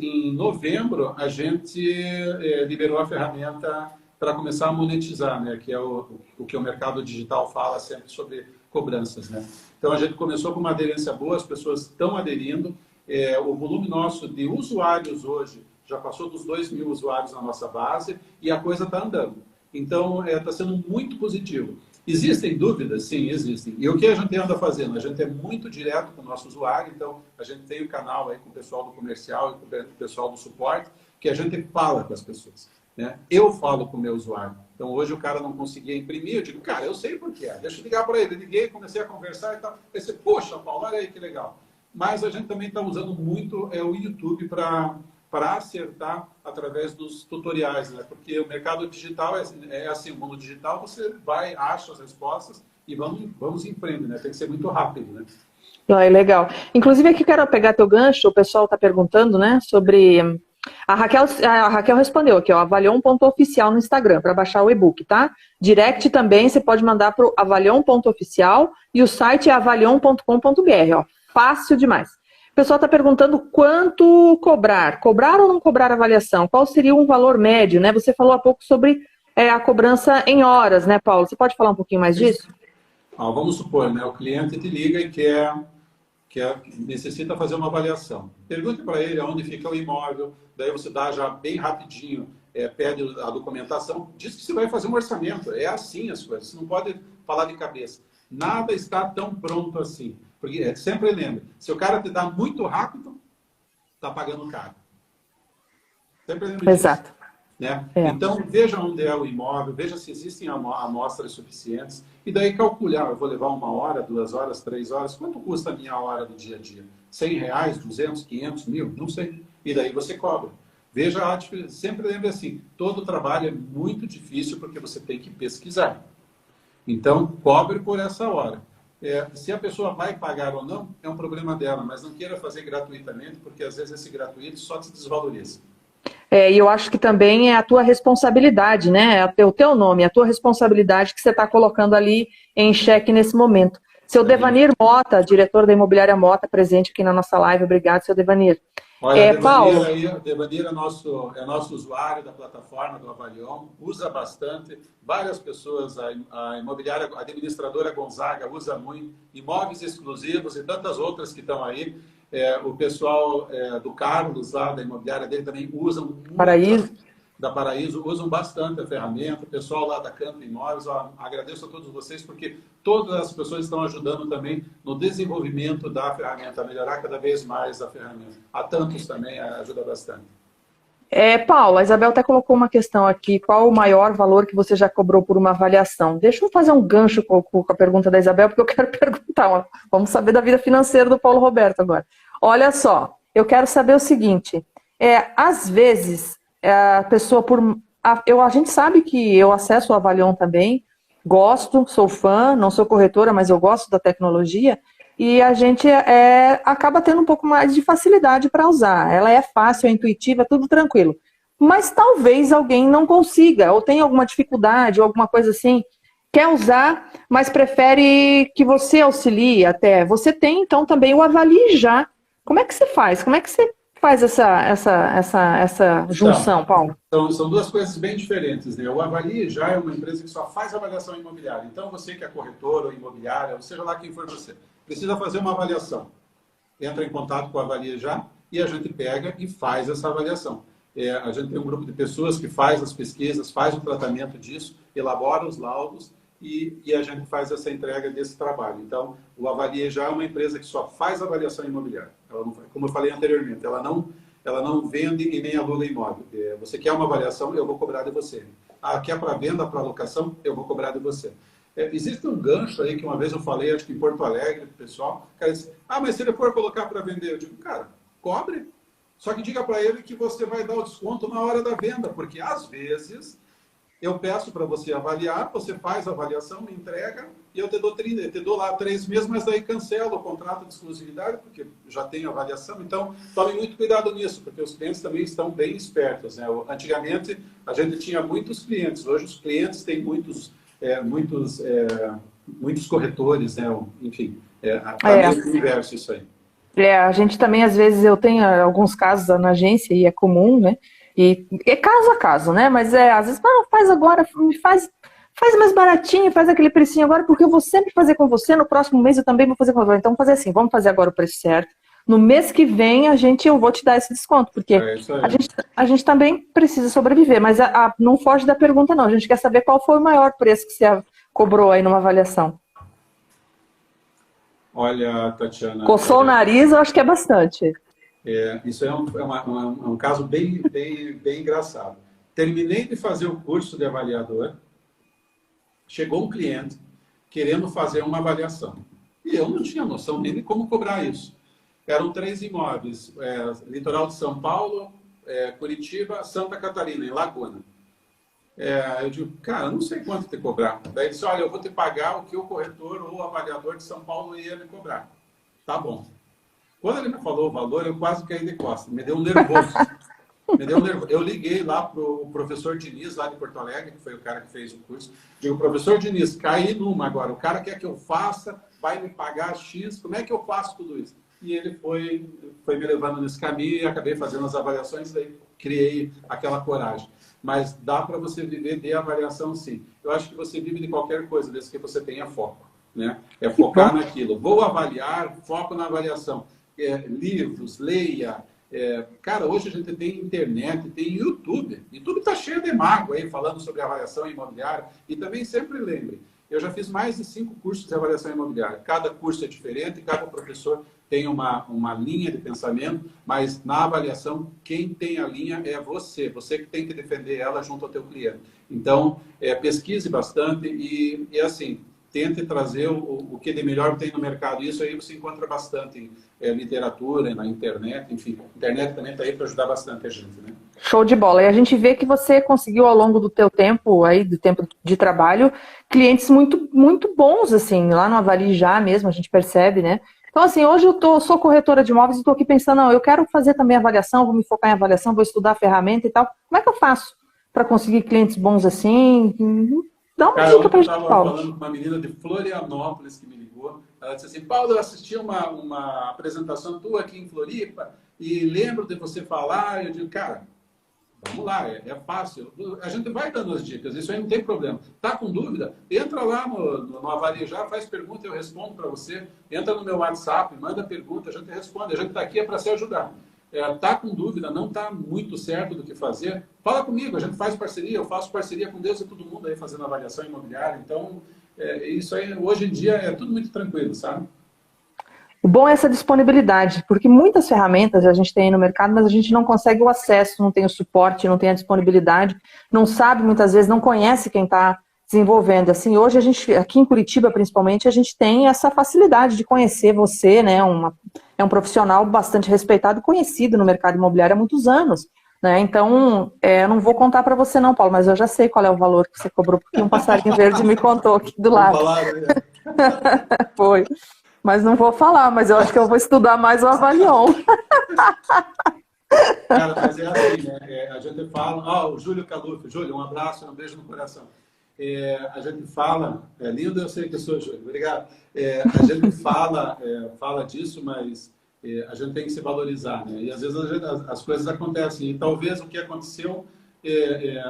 Em novembro, a gente liberou a ferramenta para começar a monetizar, né? Que é o que o mercado digital fala sempre sobre cobranças, né? Então, a gente começou com uma aderência boa, as pessoas estão aderindo. O volume nosso de usuários hoje já passou dos 2.000 usuários na nossa base e a coisa está andando. Então, está sendo muito positivo. Existem dúvidas? Sim, existem. E o que a gente anda fazendo? A gente é muito direto com o nosso usuário, então a gente tem o canal aí com o pessoal do comercial e com o pessoal do suporte, que a gente fala com as pessoas, né? Eu falo com o meu usuário. Então hoje o cara não conseguia imprimir, eu digo, cara, eu sei por que é, deixa eu ligar para ele. Eu liguei, comecei a conversar e tal. Pensei, poxa, Paulo, olha aí que legal. Mas a gente também está usando muito o YouTube para acertar através dos tutoriais, né? Porque o mercado digital é assim, o mundo digital você vai, acha as respostas e vamos em frente, né? Tem que ser muito rápido, né? Legal. Inclusive aqui quero pegar teu gancho, o pessoal está perguntando, né, sobre... A Raquel respondeu aqui, ó, avalion.oficial no Instagram, para baixar o e-book, tá? Direct também, você pode mandar para o avalion.oficial e o site é avalion.com.br, ó. Fácil demais. O pessoal está perguntando quanto cobrar. Cobrar ou não cobrar avaliação? Qual seria um valor médio, né? Você falou há pouco sobre a cobrança em horas, né, Paulo? Você pode falar um pouquinho mais disso? Vamos supor, né? O cliente te liga e necessita fazer uma avaliação. Pergunte para ele onde fica o imóvel, daí você dá já bem rapidinho, pede a documentação, diz que você vai fazer um orçamento. É assim as coisas, você não pode falar de cabeça. Nada está tão pronto assim. Porque sempre lembre, se o cara te dá muito rápido, está pagando caro. Sempre lembre disso. Exato. Né? Então, veja onde é o imóvel, veja se existem amostras suficientes, e daí calcular, eu vou levar 1 hora, 2 horas, 3 horas, quanto custa a minha hora do dia a dia? R$100, 200, 500, 1.000? Não sei. E daí você cobra. Veja a diferença. Sempre lembre assim, todo trabalho é muito difícil porque você tem que pesquisar. Então, cobre por essa hora. Se a pessoa vai pagar ou não, é um problema dela, mas não queira fazer gratuitamente, porque às vezes esse gratuito só te desvaloriza. E eu acho que também é a tua responsabilidade, né? É o teu nome, é a tua responsabilidade que você está colocando ali em xeque nesse momento. Seu Devanir Mota, diretor da Imobiliária Mota, presente aqui na nossa live. Obrigado, seu Devanir. Olha, Paulo. Devanir é nosso usuário da plataforma do Avalion, usa bastante, várias pessoas, a imobiliária, a administradora Gonzaga usa muito, imóveis exclusivos e tantas outras que estão aí. O pessoal do Carlos, lá da imobiliária dele, também usam muito. Paraíso. Da Paraíso, usam bastante a ferramenta. O pessoal lá da Canto Imóveis, agradeço a todos vocês, porque todas as pessoas estão ajudando também no desenvolvimento da ferramenta, a melhorar cada vez mais a ferramenta. A Tantos também ajuda bastante. Paulo, a Isabel até colocou uma questão aqui, qual o maior valor que você já cobrou por uma avaliação? Deixa eu fazer um gancho com a pergunta da Isabel, porque eu quero perguntar, vamos saber da vida financeira do Paulo Roberto agora. Olha só, eu quero saber o seguinte, às vezes, a pessoa a gente sabe que eu acesso o Avalion também, gosto, sou fã, não sou corretora, mas eu gosto da tecnologia, e a gente acaba tendo um pouco mais de facilidade para usar. Ela é fácil, é intuitiva, tudo tranquilo. Mas talvez alguém não consiga, ou tenha alguma dificuldade, ou alguma coisa assim, quer usar, mas prefere que você auxilie até. Você tem, então, também o Avalie Já. Como é que você faz? Como é que você faz essa junção, Paulo? São duas coisas bem diferentes, né? O Avalie Já é uma empresa que só faz avaliação imobiliária. Então, você que é corretor ou imobiliária, ou seja lá quem for você, precisa fazer uma avaliação. Entra em contato com o Avalie Já e a gente pega e faz essa avaliação. A gente tem um grupo de pessoas que faz as pesquisas, faz o tratamento disso, elabora os laudos e a gente faz essa entrega desse trabalho. Então, o Avalie Já é uma empresa que só faz avaliação imobiliária. Ela não, como eu falei anteriormente, ela não vende e nem aluga imóvel. Você quer uma avaliação, eu vou cobrar de você. Quer para venda, para locação, eu vou cobrar de você. Existe um gancho aí que uma vez eu falei, acho que em Porto Alegre, pessoal, o cara disse, mas se ele for colocar para vender, eu digo, cara, cobre, só que diga para ele que você vai dar o desconto na hora da venda, porque às vezes eu peço para você avaliar, você faz a avaliação, me entrega, e eu te dou lá 3 meses, mas daí cancela o contrato de exclusividade, porque já tem avaliação. Então, tome muito cuidado nisso, porque os clientes também estão bem espertos, né? Antigamente, a gente tinha muitos clientes, hoje os clientes têm muitos corretores, né? Enfim, meio universo isso aí. A gente também, às vezes, eu tenho alguns casos na agência, e é comum, né? E é caso a caso, né? Mas às vezes, faz agora, faz mais baratinho, faz aquele precinho agora, porque eu vou sempre fazer com você, no próximo mês eu também vou fazer com você. Então, vamos fazer assim, vamos fazer agora o preço certo. No mês que vem, eu vou te dar esse desconto, porque a gente também precisa sobreviver, mas não foge da pergunta, não. A gente quer saber qual foi o maior preço que você cobrou aí numa avaliação. Olha, Tatiana... Coçou o nariz, eu acho que é bastante. Isso é um caso bem engraçado. Terminei de fazer o curso de avaliador, chegou um cliente querendo fazer uma avaliação. E eu não tinha noção nem de como cobrar isso. Eram 3 imóveis, litoral de São Paulo, Curitiba, Santa Catarina, em Laguna. Eu digo, cara, não sei quanto te cobrar. Daí ele disse, olha, eu vou te pagar o que o corretor ou o avaliador de São Paulo ia me cobrar. Tá bom. Quando ele me falou o valor, eu quase caí de costas. Me deu um nervoso. Eu liguei lá para o professor Diniz, lá de Porto Alegre, que foi o cara que fez o curso. Digo, professor Diniz, caí numa agora. O cara quer que eu faça, vai me pagar X. Como é que eu faço tudo isso? E ele foi me levando nesse caminho e acabei fazendo as avaliações, daí criei aquela coragem. Mas dá para você viver de avaliação, sim. Eu acho que você vive de qualquer coisa, desde que você tenha foco, né? É focar naquilo. Vou avaliar, foco na avaliação. Livros, leia. Cara, hoje a gente tem internet, tem YouTube. YouTube está cheio de mago aí, falando sobre avaliação imobiliária. E também sempre lembre, eu já fiz mais de 5 cursos de avaliação imobiliária. Cada curso é diferente, cada professor tem uma linha de pensamento, mas na avaliação, quem tem a linha é você. Você que tem que defender ela junto ao teu cliente. Então, pesquise bastante e assim, tente trazer o que de melhor tem no mercado. Isso aí você encontra bastante em literatura, na internet, enfim. A internet também está aí para ajudar bastante a gente, né? Show de bola. E a gente vê que você conseguiu ao longo do teu tempo aí, do tempo de trabalho, clientes muito, muito bons, assim, lá no Avali já mesmo, a gente percebe, né? Então, assim, hoje sou corretora de imóveis e estou aqui pensando, não, eu quero fazer também avaliação, vou me focar em avaliação, vou estudar a ferramenta e tal. Como é que eu faço para conseguir clientes bons assim? Dá uma dica pra gente, Paulo. Eu estava falando com uma menina de Florianópolis que me ligou. Ela disse assim, Paulo, eu assisti uma apresentação tua aqui em Floripa e lembro de você falar. Eu digo, cara, vamos lá, é fácil. A gente vai dando as dicas, isso aí não tem problema. Tá com dúvida? Entra lá no Avaliar, faz pergunta, eu respondo para você. Entra no meu WhatsApp, manda pergunta, a gente responde. A gente está aqui para se ajudar. Tá com dúvida, não está muito certo do que fazer, fala comigo, a gente faz parceria, eu faço parceria com Deus e todo mundo aí fazendo avaliação imobiliária. Então, isso aí, hoje em dia, é tudo muito tranquilo, sabe? O bom é essa disponibilidade, porque muitas ferramentas a gente tem aí no mercado, mas a gente não consegue o acesso, não tem o suporte, não tem a disponibilidade, não sabe muitas vezes, não conhece quem está desenvolvendo. Assim, hoje a gente, aqui em Curitiba principalmente, a gente tem essa facilidade de conhecer você, né? É um profissional bastante respeitado e conhecido no mercado imobiliário há muitos anos, né? Então, eu não vou contar para você não, Paulo, mas eu já sei qual é o valor que você cobrou, porque um passarinho verde me contou aqui do lado. Foi. Mas não vou falar, mas eu acho que eu vou estudar mais o Avalion. Cara, mas é assim, né? A gente fala... o Júlio Caluf. Júlio, um abraço, um beijo no coração. A gente fala... É lindo, eu sei que eu sou, Júlio. Obrigado. A gente fala disso, mas a gente tem que se valorizar, né? E às vezes as coisas acontecem. E talvez o que aconteceu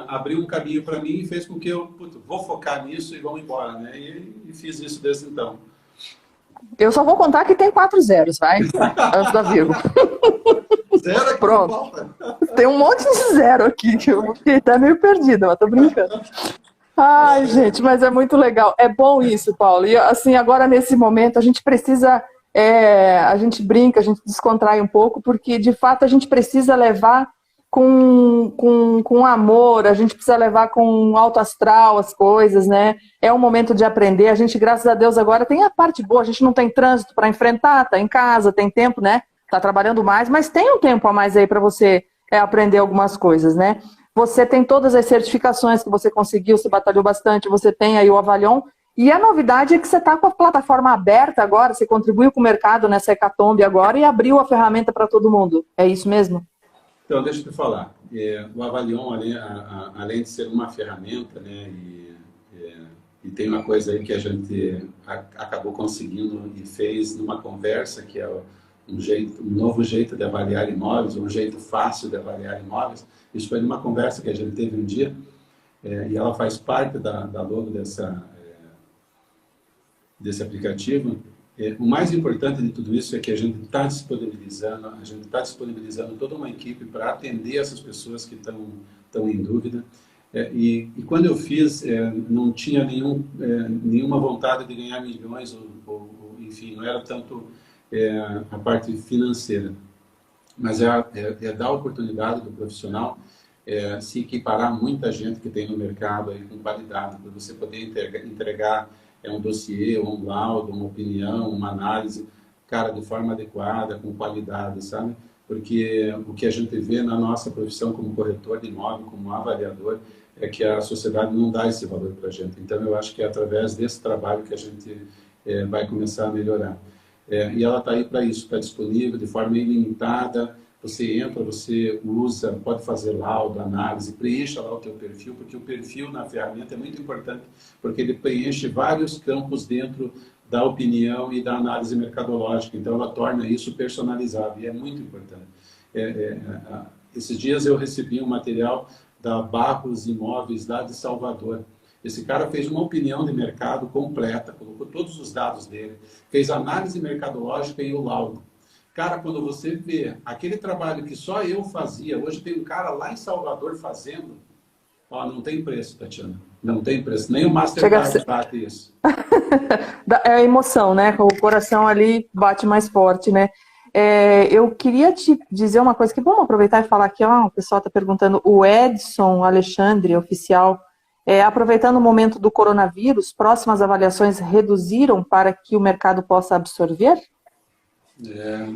abriu um caminho para mim e fez com que eu vou focar nisso e vamos embora, né? E fiz isso desde então. Eu só vou contar que tem 4 zeros, vai? Antes da vírgula. Zero aqui. Pronto. Tem um monte de zero aqui, que eu fiquei até meio perdida, mas tô brincando. Ai, gente, mas é muito legal. É bom isso, Paulo. E assim, agora nesse momento, a gente precisa... a gente brinca, a gente descontrai um pouco, porque de fato a gente precisa levar com amor, a gente precisa levar com alto astral as coisas, né? É um momento de aprender. A gente, graças a Deus, agora tem a parte boa, a gente não tem trânsito para enfrentar, tá em casa, tem tempo, né? Tá trabalhando mais, mas tem um tempo a mais aí para você aprender algumas coisas, né? Você tem todas as certificações que você conseguiu, você batalhou bastante, você tem aí o Avalion, e a novidade é que você está com a plataforma aberta agora, você contribuiu com o mercado nessa hecatombe agora e abriu a ferramenta para todo mundo. É isso mesmo? Então, deixa eu te falar. O Avalion, além de ser uma ferramenta, né, e tem uma coisa aí que a gente acabou conseguindo e fez numa conversa, que é um novo jeito de avaliar imóveis, um jeito fácil de avaliar imóveis. Isso foi numa conversa que a gente teve um dia, e ela faz parte da logo desse aplicativo. O mais importante de tudo isso é que a gente está disponibilizando toda uma equipe para atender essas pessoas que estão em dúvida. E quando eu fiz, não tinha nenhuma vontade de ganhar milhões, enfim, não era tanto a parte financeira, mas dar a oportunidade do profissional se equiparar a muita gente que tem no mercado aí, com qualidade, para você poder entregar um dossiê, um laudo, uma opinião, uma análise, cara, de forma adequada, com qualidade, sabe? Porque o que a gente vê na nossa profissão como corretor de imóvel, como avaliador, é que a sociedade não dá esse valor para a gente. Então, eu acho que é através desse trabalho que a gente vai começar a melhorar. E ela está aí para isso, está disponível de forma ilimitada. Você entra, você usa, pode fazer laudo, análise, preencha lá o teu perfil, porque o perfil na ferramenta é muito importante, porque ele preenche vários campos dentro da opinião e da análise mercadológica. Então, ela torna isso personalizável e é muito importante. Esses dias eu recebi um material da Barros Imóveis, lá de Salvador. Esse cara fez uma opinião de mercado completa, colocou todos os dados dele, fez análise mercadológica e o laudo. Cara, quando você vê aquele trabalho que só eu fazia, hoje tem um cara lá em Salvador fazendo, não tem preço, Tatiana. Não tem preço. Nem o Mastercard bate isso. É a emoção, né? O coração ali bate mais forte, né? Eu queria te dizer uma coisa que vamos aproveitar e falar aqui, o pessoal está perguntando, o Edson Alexandre, oficial, Aproveitando o momento do coronavírus, próximas avaliações reduziram para que o mercado possa absorver?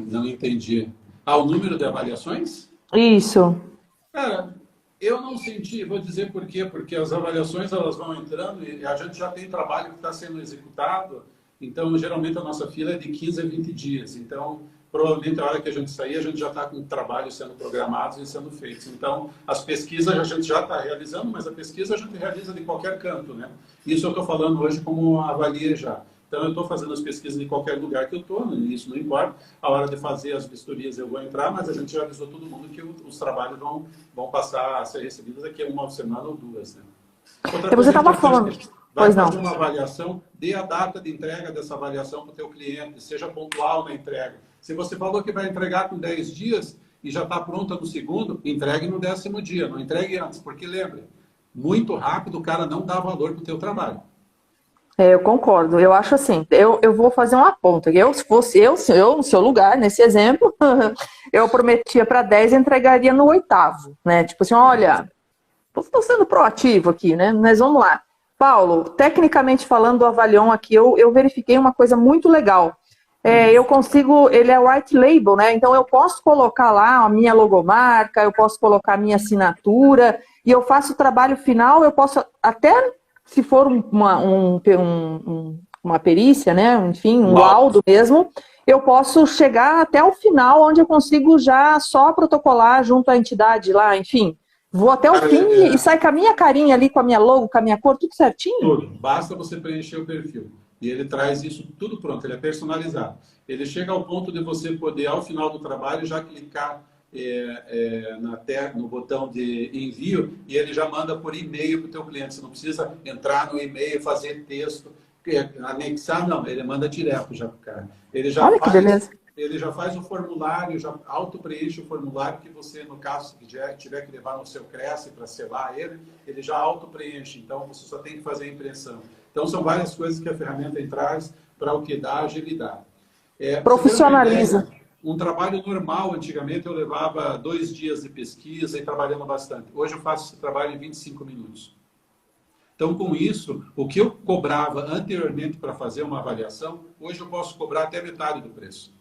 Não entendi. O número de avaliações? Isso. Cara, eu não senti, vou dizer por quê, porque as avaliações elas vão entrando e a gente já tem trabalho que está sendo executado, então geralmente a nossa fila é de 15 a 20 dias, então provavelmente a hora que a gente sair a gente já está com trabalho sendo programados e sendo feitos. Então as pesquisas a gente já está realizando, mas a pesquisa a gente realiza de qualquer canto, né? Isso eu estou falando hoje como avalia já. Então, eu estou fazendo as pesquisas em qualquer lugar que eu estou, isso não importa. A hora de fazer as vistorias eu vou entrar, mas a gente já avisou todo mundo que os trabalhos vão passar a ser recebidos daqui a uma semana ou duas. Né? Outra você estava falando. Vai fazer uma avaliação, dê a data de entrega dessa avaliação para o teu cliente, seja pontual na entrega. Se você falou que vai entregar com 10 dias e já está pronta no segundo, entregue no 10º dia, não entregue antes, porque lembre, muito rápido o cara não dá valor para o teu trabalho. Eu concordo. Eu acho assim, eu vou fazer uma ponta. Se fosse eu no seu lugar, nesse exemplo, eu prometia para 10 e entregaria no 8º, né? Tipo assim, olha, estou sendo proativo aqui, né? Mas vamos lá. Paulo, tecnicamente falando do Avalion aqui, eu verifiquei uma coisa muito legal. Eu consigo, ele é white label, né? Então eu posso colocar lá a minha logomarca, eu posso colocar a minha assinatura, e eu faço o trabalho final, eu posso até... Se for uma perícia, né? Enfim, um laudo mesmo, eu posso chegar até o final, onde eu consigo já só protocolar junto à entidade lá, enfim. Vou até o fim e sai com a minha carinha ali, com a minha logo, com a minha cor, tudo certinho? Tudo. Basta você preencher o perfil. E ele traz isso tudo pronto, ele é personalizado. Ele chega ao ponto de você poder, ao final do trabalho, já clicar no botão de envio e ele já manda por e-mail para o teu cliente. Você não precisa entrar no e-mail, fazer texto, anexar, não. Ele manda direto já para o cara. Ele já faz o formulário, já auto-preenche o formulário que você, no caso, se tiver que levar no seu Cresce para selar ele já auto-preenche. Então, você só tem que fazer a impressão. Então, são várias coisas que a ferramenta traz para o que dá agilidade. Profissionaliza. Um trabalho normal, antigamente, eu levava 2 dias de pesquisa e trabalhando bastante. Hoje eu faço esse trabalho em 25 minutos. Então, com isso, o que eu cobrava anteriormente para fazer uma avaliação, hoje eu posso cobrar até metade do preço.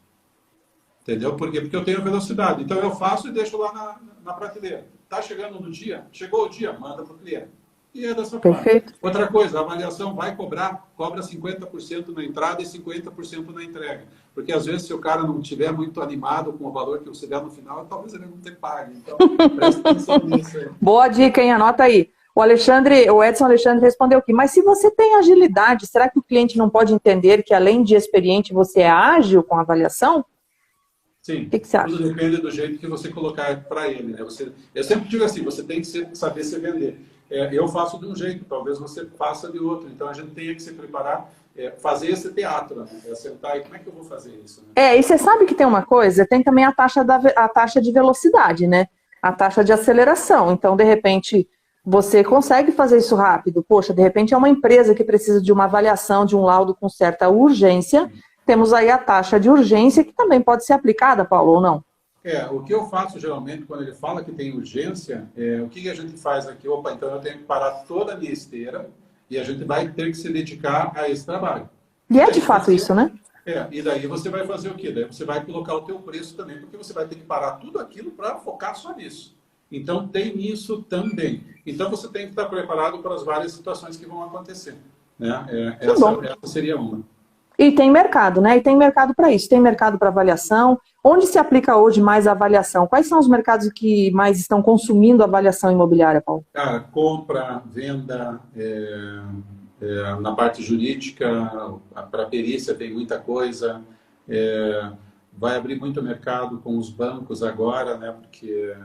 Entendeu? Por quê? Porque eu tenho velocidade. Então, eu faço e deixo lá na prateleira. Está chegando no dia? Chegou o dia? Manda para o cliente. E é dessa forma. Outra coisa, a avaliação vai cobra 50% na entrada e 50% na entrega. Porque às vezes se o cara não estiver muito animado com o valor que você der no final, talvez ele não tenha pago. Então, presta atenção nisso aí. Boa dica, hein? Anota aí. O Edson Alexandre respondeu aqui, mas se você tem agilidade, será que o cliente não pode entender que além de experiente, você é ágil com a avaliação? Sim, o que você acha? Tudo depende do jeito que você colocar para ele. Né? Eu sempre digo assim, você tem que saber se vender. Eu faço de um jeito, talvez você faça de outro. Então, a gente tem que se preparar, fazer esse teatro, né? Sentar e como é que eu vou fazer isso? Né? E você sabe que tem uma coisa? Tem também a taxa de velocidade, né? A taxa de aceleração. Então, de repente, você consegue fazer isso rápido. Poxa, de repente é uma empresa que precisa de uma avaliação, de um laudo com certa urgência. Temos aí a taxa de urgência que também pode ser aplicada, Paulo, ou não? O que eu faço geralmente quando ele fala que tem urgência, o que a gente faz aqui? Opa, então eu tenho que parar toda a minha esteira e a gente vai ter que se dedicar a esse trabalho. E é de fato isso, né? E daí você vai fazer o quê? Daí você vai colocar o teu preço também, porque você vai ter que parar tudo aquilo para focar só nisso. Então tem isso também. Então você tem que estar preparado para as várias situações que vão acontecer. Né? Essa seria uma. E tem mercado, né? E tem mercado para isso. Tem mercado para avaliação. Onde se aplica hoje mais a avaliação? Quais são os mercados que mais estão consumindo a avaliação imobiliária, Paulo? Cara, compra, venda, na parte jurídica, para perícia tem muita coisa. Vai abrir muito mercado com os bancos agora, né? Porque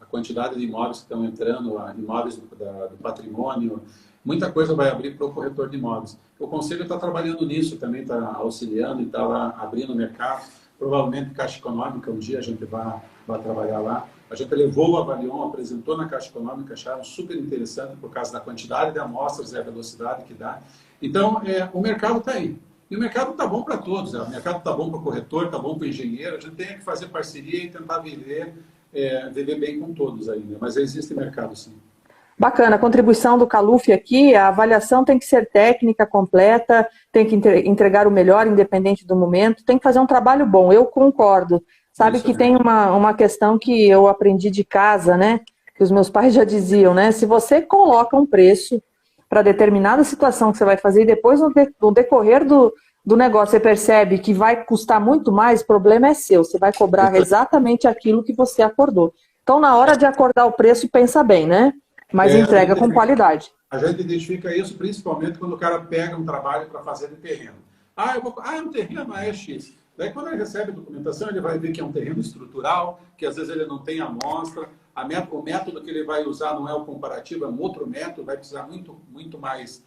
a quantidade de imóveis que estão entrando, imóveis do patrimônio, muita coisa vai abrir para o corretor de imóveis. O Conselho está trabalhando nisso também, está auxiliando e está lá abrindo o mercado. Provavelmente Caixa Econômica, um dia a gente vai trabalhar lá. A gente levou o Avalion, apresentou na Caixa Econômica, acharam super interessante por causa da quantidade de amostras e a velocidade que dá. Então, o mercado está aí. E o mercado está bom para todos. O mercado está bom para o corretor, está bom para o engenheiro. A gente tem que fazer parceria e tentar vender bem com todos ainda. Mas existe mercado, sim. Bacana, a contribuição do Caluf aqui, a avaliação tem que ser técnica, completa, tem que entregar o melhor, independente do momento, tem que fazer um trabalho bom, eu concordo. Sabe Isso que é. tem uma questão que eu aprendi de casa, né? Que os meus pais já diziam, né? Se você coloca um preço para determinada situação que você vai fazer e depois no decorrer do negócio você percebe que vai custar muito mais, o problema é seu, você vai cobrar exatamente aquilo que você acordou. Então, na hora de acordar o preço, pensa bem, né? Mas entrega com qualidade. A gente identifica isso principalmente quando o cara pega um trabalho para fazer de terreno. É um terreno, é X. Daí, quando ele recebe a documentação, ele vai ver que é um terreno estrutural, que às vezes ele não tem amostra, o método que ele vai usar não é o comparativo, é um outro método, vai precisar muito mais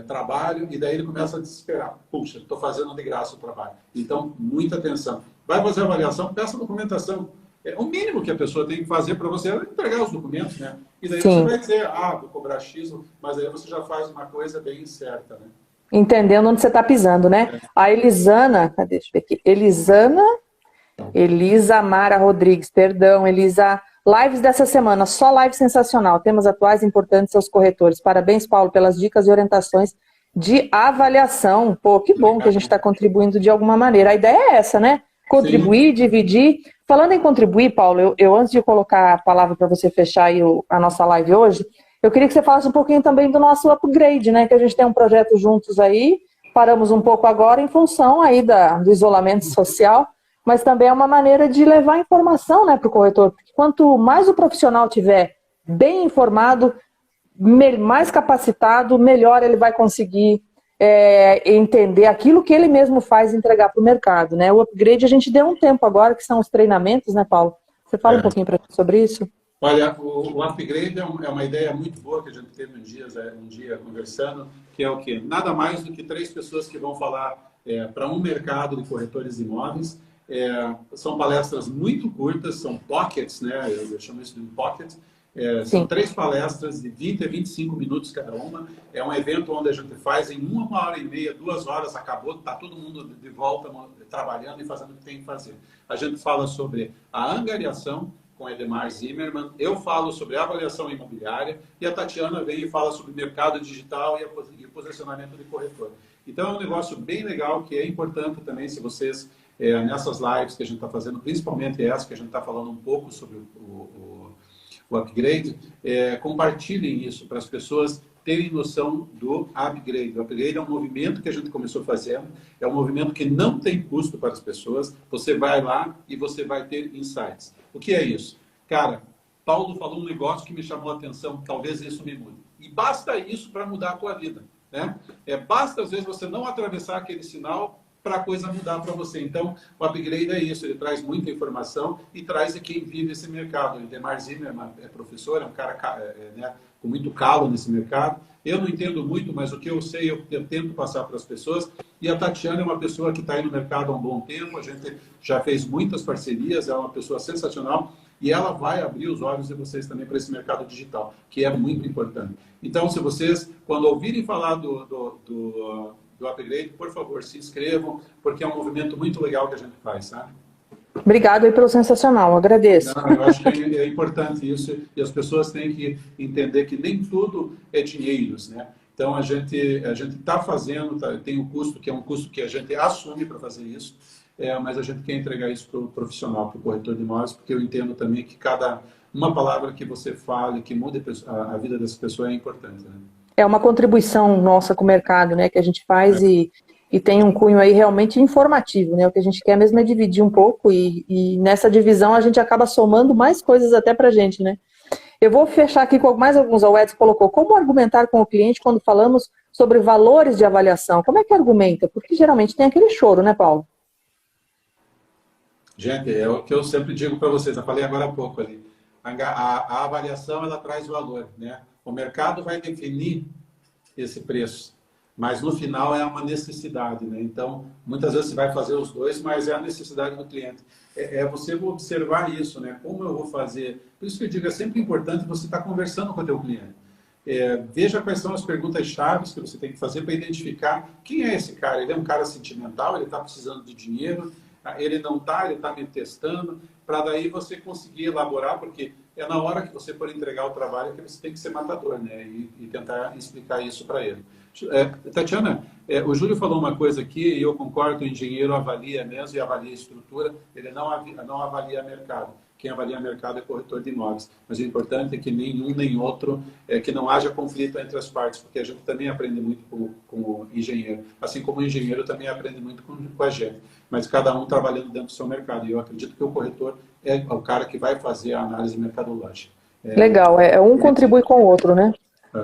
trabalho, e daí ele começa a desesperar. Puxa, estou fazendo de graça o trabalho. Então, muita atenção. Vai fazer a avaliação, peça a documentação. O mínimo que a pessoa tem que fazer para você é entregar os documentos, né? E daí Sim. Você vai dizer, vou cobrar X, mas aí você já faz uma coisa bem certa, né? Entendendo onde você está pisando, né? A Elisana, cadê? Deixa eu ver aqui. Elisa Mara Rodrigues, perdão, Elisa. Lives dessa semana, só live sensacional. Temas atuais importantes aos corretores. Parabéns, Paulo, pelas dicas e orientações de avaliação. Pô, que bom que a gente está contribuindo de alguma maneira. A ideia é essa, né? Contribuir, Sim. dividir. Falando em contribuir, Paulo, eu antes de colocar a palavra para você fechar aí a nossa live hoje, eu queria que você falasse um pouquinho também do nosso upgrade, né? Que a gente tem um projeto juntos aí, paramos um pouco agora em função aí do isolamento social, mas também é uma maneira de levar informação, né, para o corretor. Porque quanto mais o profissional tiver bem informado, mais capacitado, melhor ele vai conseguir entender aquilo que ele mesmo faz e entregar para o mercado, né? O upgrade a gente deu um tempo agora, que são os treinamentos, né, Paulo? Você fala um pouquinho para gente sobre isso? Olha, o upgrade é uma ideia muito boa que a gente teve um dia conversando, que é o quê? Nada mais do que 3 pessoas que vão falar para um mercado de corretores de imóveis. São palestras muito curtas, são pockets, né? Eu chamo isso de um pocket. São 3 palestras de 20 a 25 minutos cada uma. É um evento onde a gente faz em 1h30, 2 horas, acabou, está todo mundo de volta trabalhando e fazendo o que tem que fazer. A gente fala sobre a angariação com Edmar Zimmermann, eu falo sobre avaliação imobiliária e a Tatiana vem e fala sobre mercado digital e o posicionamento de corretor. Então é um negócio bem legal que é importante também se vocês, nessas lives que a gente está fazendo, principalmente essa que a gente está falando um pouco sobre o upgrade, compartilhem isso para as pessoas terem noção do upgrade. O upgrade é um movimento que a gente começou fazendo, é um movimento que não tem custo para as pessoas, você vai lá e você vai ter insights. O que é isso? Cara, Paulo falou um negócio que me chamou a atenção, talvez isso me mude. E basta isso para mudar a tua vida, né? Basta, às vezes, você não atravessar aquele sinal para a coisa mudar para você. Então, o upgrade é isso, ele traz muita informação e traz quem vive esse mercado. O Edmar Zimmermann é professor, é um cara com muito calo nesse mercado. Eu não entendo muito, mas o que eu sei eu tento passar para as pessoas. E a Tatiana é uma pessoa que está aí no mercado há um bom tempo, a gente já fez muitas parcerias, é uma pessoa sensacional e ela vai abrir os olhos de vocês também para esse mercado digital, que é muito importante. Então, se vocês, quando ouvirem falar do upgrade, por favor, se inscrevam, porque é um movimento muito legal que a gente faz, sabe? Obrigado aí pelo sensacional, agradeço. Não, eu acho que é importante isso, e as pessoas têm que entender que nem tudo é dinheiros, né? Então, a gente está fazendo, tem um custo, que é um custo que a gente assume para fazer isso, mas a gente quer entregar isso para o profissional, para o corretor de imóveis, porque eu entendo também que uma palavra que você fale, que mude a vida dessa pessoa é importante, né? É uma contribuição nossa com o mercado, né, que a gente faz e tem um cunho aí realmente informativo, né? O que a gente quer mesmo é dividir um pouco e nessa divisão a gente acaba somando mais coisas até pra gente, né? Eu vou fechar aqui com mais alguns. O Edson colocou, como argumentar com o cliente quando falamos sobre valores de avaliação? Como é que argumenta? Porque geralmente tem aquele choro, né, Paulo? Gente, é o que eu sempre digo para vocês, eu falei agora há pouco ali. A avaliação, ela traz valor, né? O mercado vai definir esse preço, mas no final é uma necessidade, né? Então, muitas vezes você vai fazer os dois, mas é a necessidade do cliente. Você observar isso, né? Como eu vou fazer? Por isso que eu digo, é sempre importante você estar conversando com o teu cliente. Veja quais são as perguntas chaves que você tem que fazer para identificar quem é esse cara. Ele é um cara sentimental, ele está precisando de dinheiro, ele não está, ele está me testando, para daí você conseguir elaborar, porque é na hora que você for entregar o trabalho que você tem que ser matador, né? E tentar explicar isso para ele. Tatiana, o Júlio falou uma coisa aqui, e eu concordo, o engenheiro avalia mesmo e avalia a estrutura, ele não avalia mercado. Quem avalia mercado é corretor de imóveis. Mas o importante é que nenhum nem outro, que não haja conflito entre as partes, porque a gente também aprende muito com o engenheiro. Assim como o engenheiro também aprende muito com a gente. Mas cada um trabalhando dentro do seu mercado. E eu acredito que o corretor é o cara que vai fazer a análise mercadológica. Legal, um contribui com o outro, né?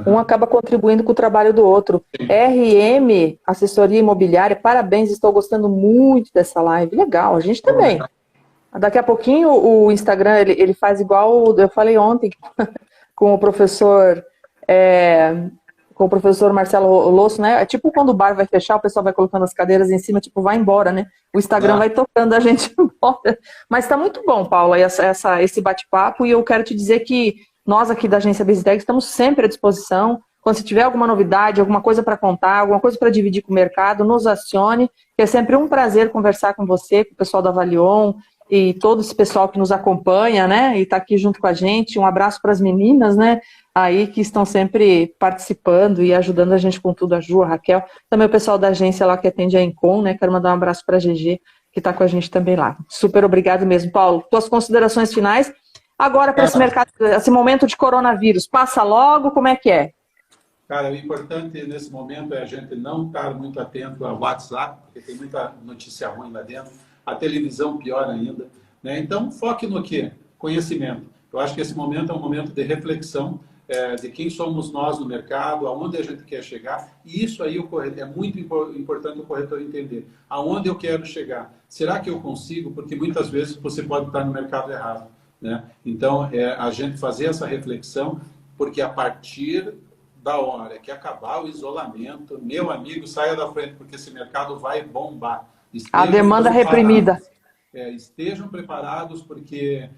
Um acaba contribuindo com o trabalho do outro. RM, assessoria imobiliária, parabéns, estou gostando muito dessa live. Legal, a gente também. Daqui a pouquinho o Instagram, ele faz igual eu falei ontem com o professor Marcelo Losso, né? É tipo quando o bar vai fechar, o pessoal vai colocando as cadeiras em cima, tipo, vai embora, né? O Instagram vai tocando a gente embora. Mas tá muito bom, Paula, esse bate-papo, e eu quero te dizer que nós aqui da agência Bizitec estamos sempre à disposição. Quando você tiver alguma novidade, alguma coisa para contar, alguma coisa para dividir com o mercado, nos acione, que é sempre um prazer conversar com você, com o pessoal da Avalion e todo esse pessoal que nos acompanha, né, e está aqui junto com a gente. Um abraço para as meninas, né, aí que estão sempre participando e ajudando a gente com tudo, a Ju, a Raquel, também o pessoal da agência lá que atende a Encom, né, quero mandar um abraço para a GG, que está com a gente também lá. Super obrigado mesmo, Paulo. Tuas considerações finais? Agora, para esse mercado, esse momento de coronavírus, passa logo, como é que é? Cara, o importante nesse momento é a gente não estar muito atento ao WhatsApp, porque tem muita notícia ruim lá dentro, a televisão pior ainda, né? Então, foque no quê? Conhecimento. Eu acho que esse momento é um momento de reflexão de quem somos nós no mercado, aonde a gente quer chegar, e isso aí é muito importante o corretor entender. Aonde eu quero chegar? Será que eu consigo? Porque muitas vezes você pode estar no mercado errado, né? Então, a gente fazer essa reflexão, porque a partir da hora que acabar o isolamento, meu amigo, saia da frente, porque esse mercado vai bombar. A demanda reprimida. Estejam preparados, porque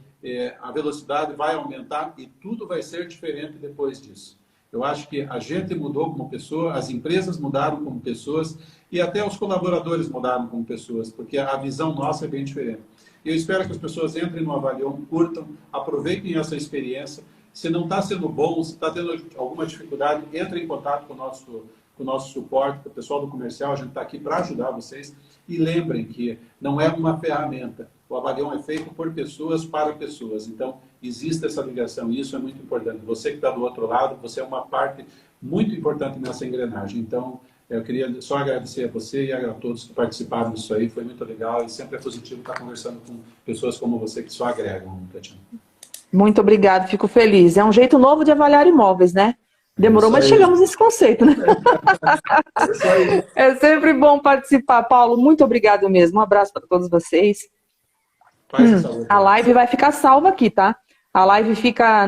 a velocidade vai aumentar e tudo vai ser diferente depois disso. Eu acho que a gente mudou como pessoa, as empresas mudaram como pessoas e até os colaboradores mudaram como pessoas, porque a visão nossa é bem diferente. Eu espero que as pessoas entrem no Avalion, curtam, aproveitem essa experiência. Se não está sendo bom, se está tendo alguma dificuldade, entre em contato com o nosso suporte, com o pessoal do comercial, a gente está aqui para ajudar vocês. E lembrem que não é uma ferramenta. O Avalion é feito por pessoas para pessoas. Então, existe essa ligação e isso é muito importante. Você que está do outro lado, você é uma parte muito importante nessa engrenagem. Então, eu queria só agradecer a você e a todos que participaram disso aí. Foi muito legal e sempre é positivo estar conversando com pessoas como você que só agregam, Tatiana. Muito obrigado, fico feliz. É um jeito novo de avaliar imóveis, né? Demorou, mas chegamos nesse conceito, né? É sempre bom participar, Paulo. Muito obrigado mesmo. Um abraço para todos vocês. A live vai ficar salva aqui, tá? A live fica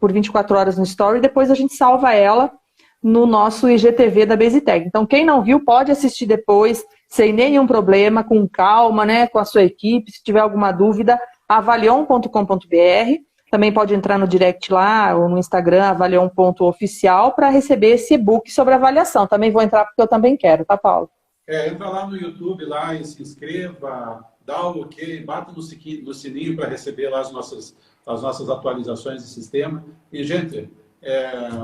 por 24 horas no Story, depois a gente salva ela no nosso IGTV da Bizitec. Então, quem não viu, pode assistir depois, sem nenhum problema, com calma, né? Com a sua equipe. Se tiver alguma dúvida, avalion.com.br. Também pode entrar no direct lá, ou no Instagram, avalion.oficial, para receber esse e-book sobre avaliação. Também vou entrar porque eu também quero, tá, Paulo? Entra lá no YouTube, lá e se inscreva, dá o ok, bata no sininho para receber lá as nossas atualizações de sistema. E, gente,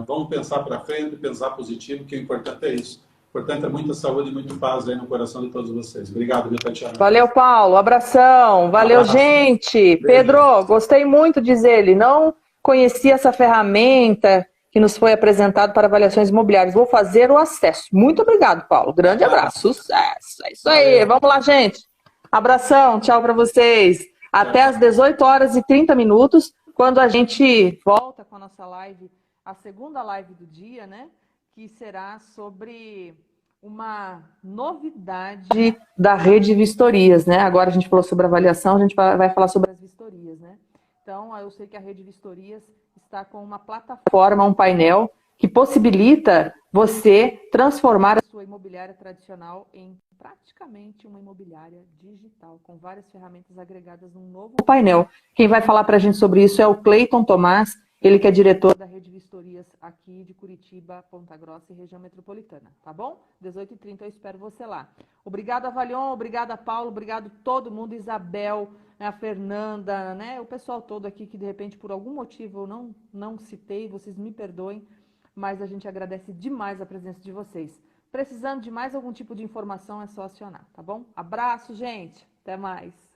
vamos pensar para frente, pensar positivo, que o importante é isso. O importante é muita saúde e muito paz aí no coração de todos vocês. Obrigado, viu, Tatiana? Valeu, Paulo. Abração. Valeu, gente. Beijo. Pedro, gostei muito, diz ele. Não conhecia essa ferramenta que nos foi apresentada para avaliações imobiliárias. Vou fazer o acesso. Muito obrigado, Paulo. Grande abraço. Sucesso. É isso aí. Vamos lá, gente. Abração. Tchau para vocês. Até às 18h30, quando a gente volta com a nossa live, a segunda live do dia, né? Que será sobre uma novidade da rede de vistorias, né? Agora a gente falou sobre avaliação, a gente vai falar sobre as vistorias, né? Então, eu sei que a rede de vistorias está com uma plataforma, um painel, que possibilita você transformar a sua imobiliária tradicional em praticamente uma imobiliária digital, com várias ferramentas agregadas num novo painel. Quem vai falar para a gente sobre isso é o Cleiton Tomás. Ele que é diretor da Rede Vistorias aqui de Curitiba, Ponta Grossa e região metropolitana, tá bom? 18h30 eu espero você lá. Obrigada, Valion, obrigada, Paulo, obrigado todo mundo, Isabel, a Fernanda, né? O pessoal todo aqui que de repente por algum motivo eu não citei, vocês me perdoem, mas a gente agradece demais a presença de vocês. Precisando de mais algum tipo de informação é só acionar, tá bom? Abraço, gente. Até mais.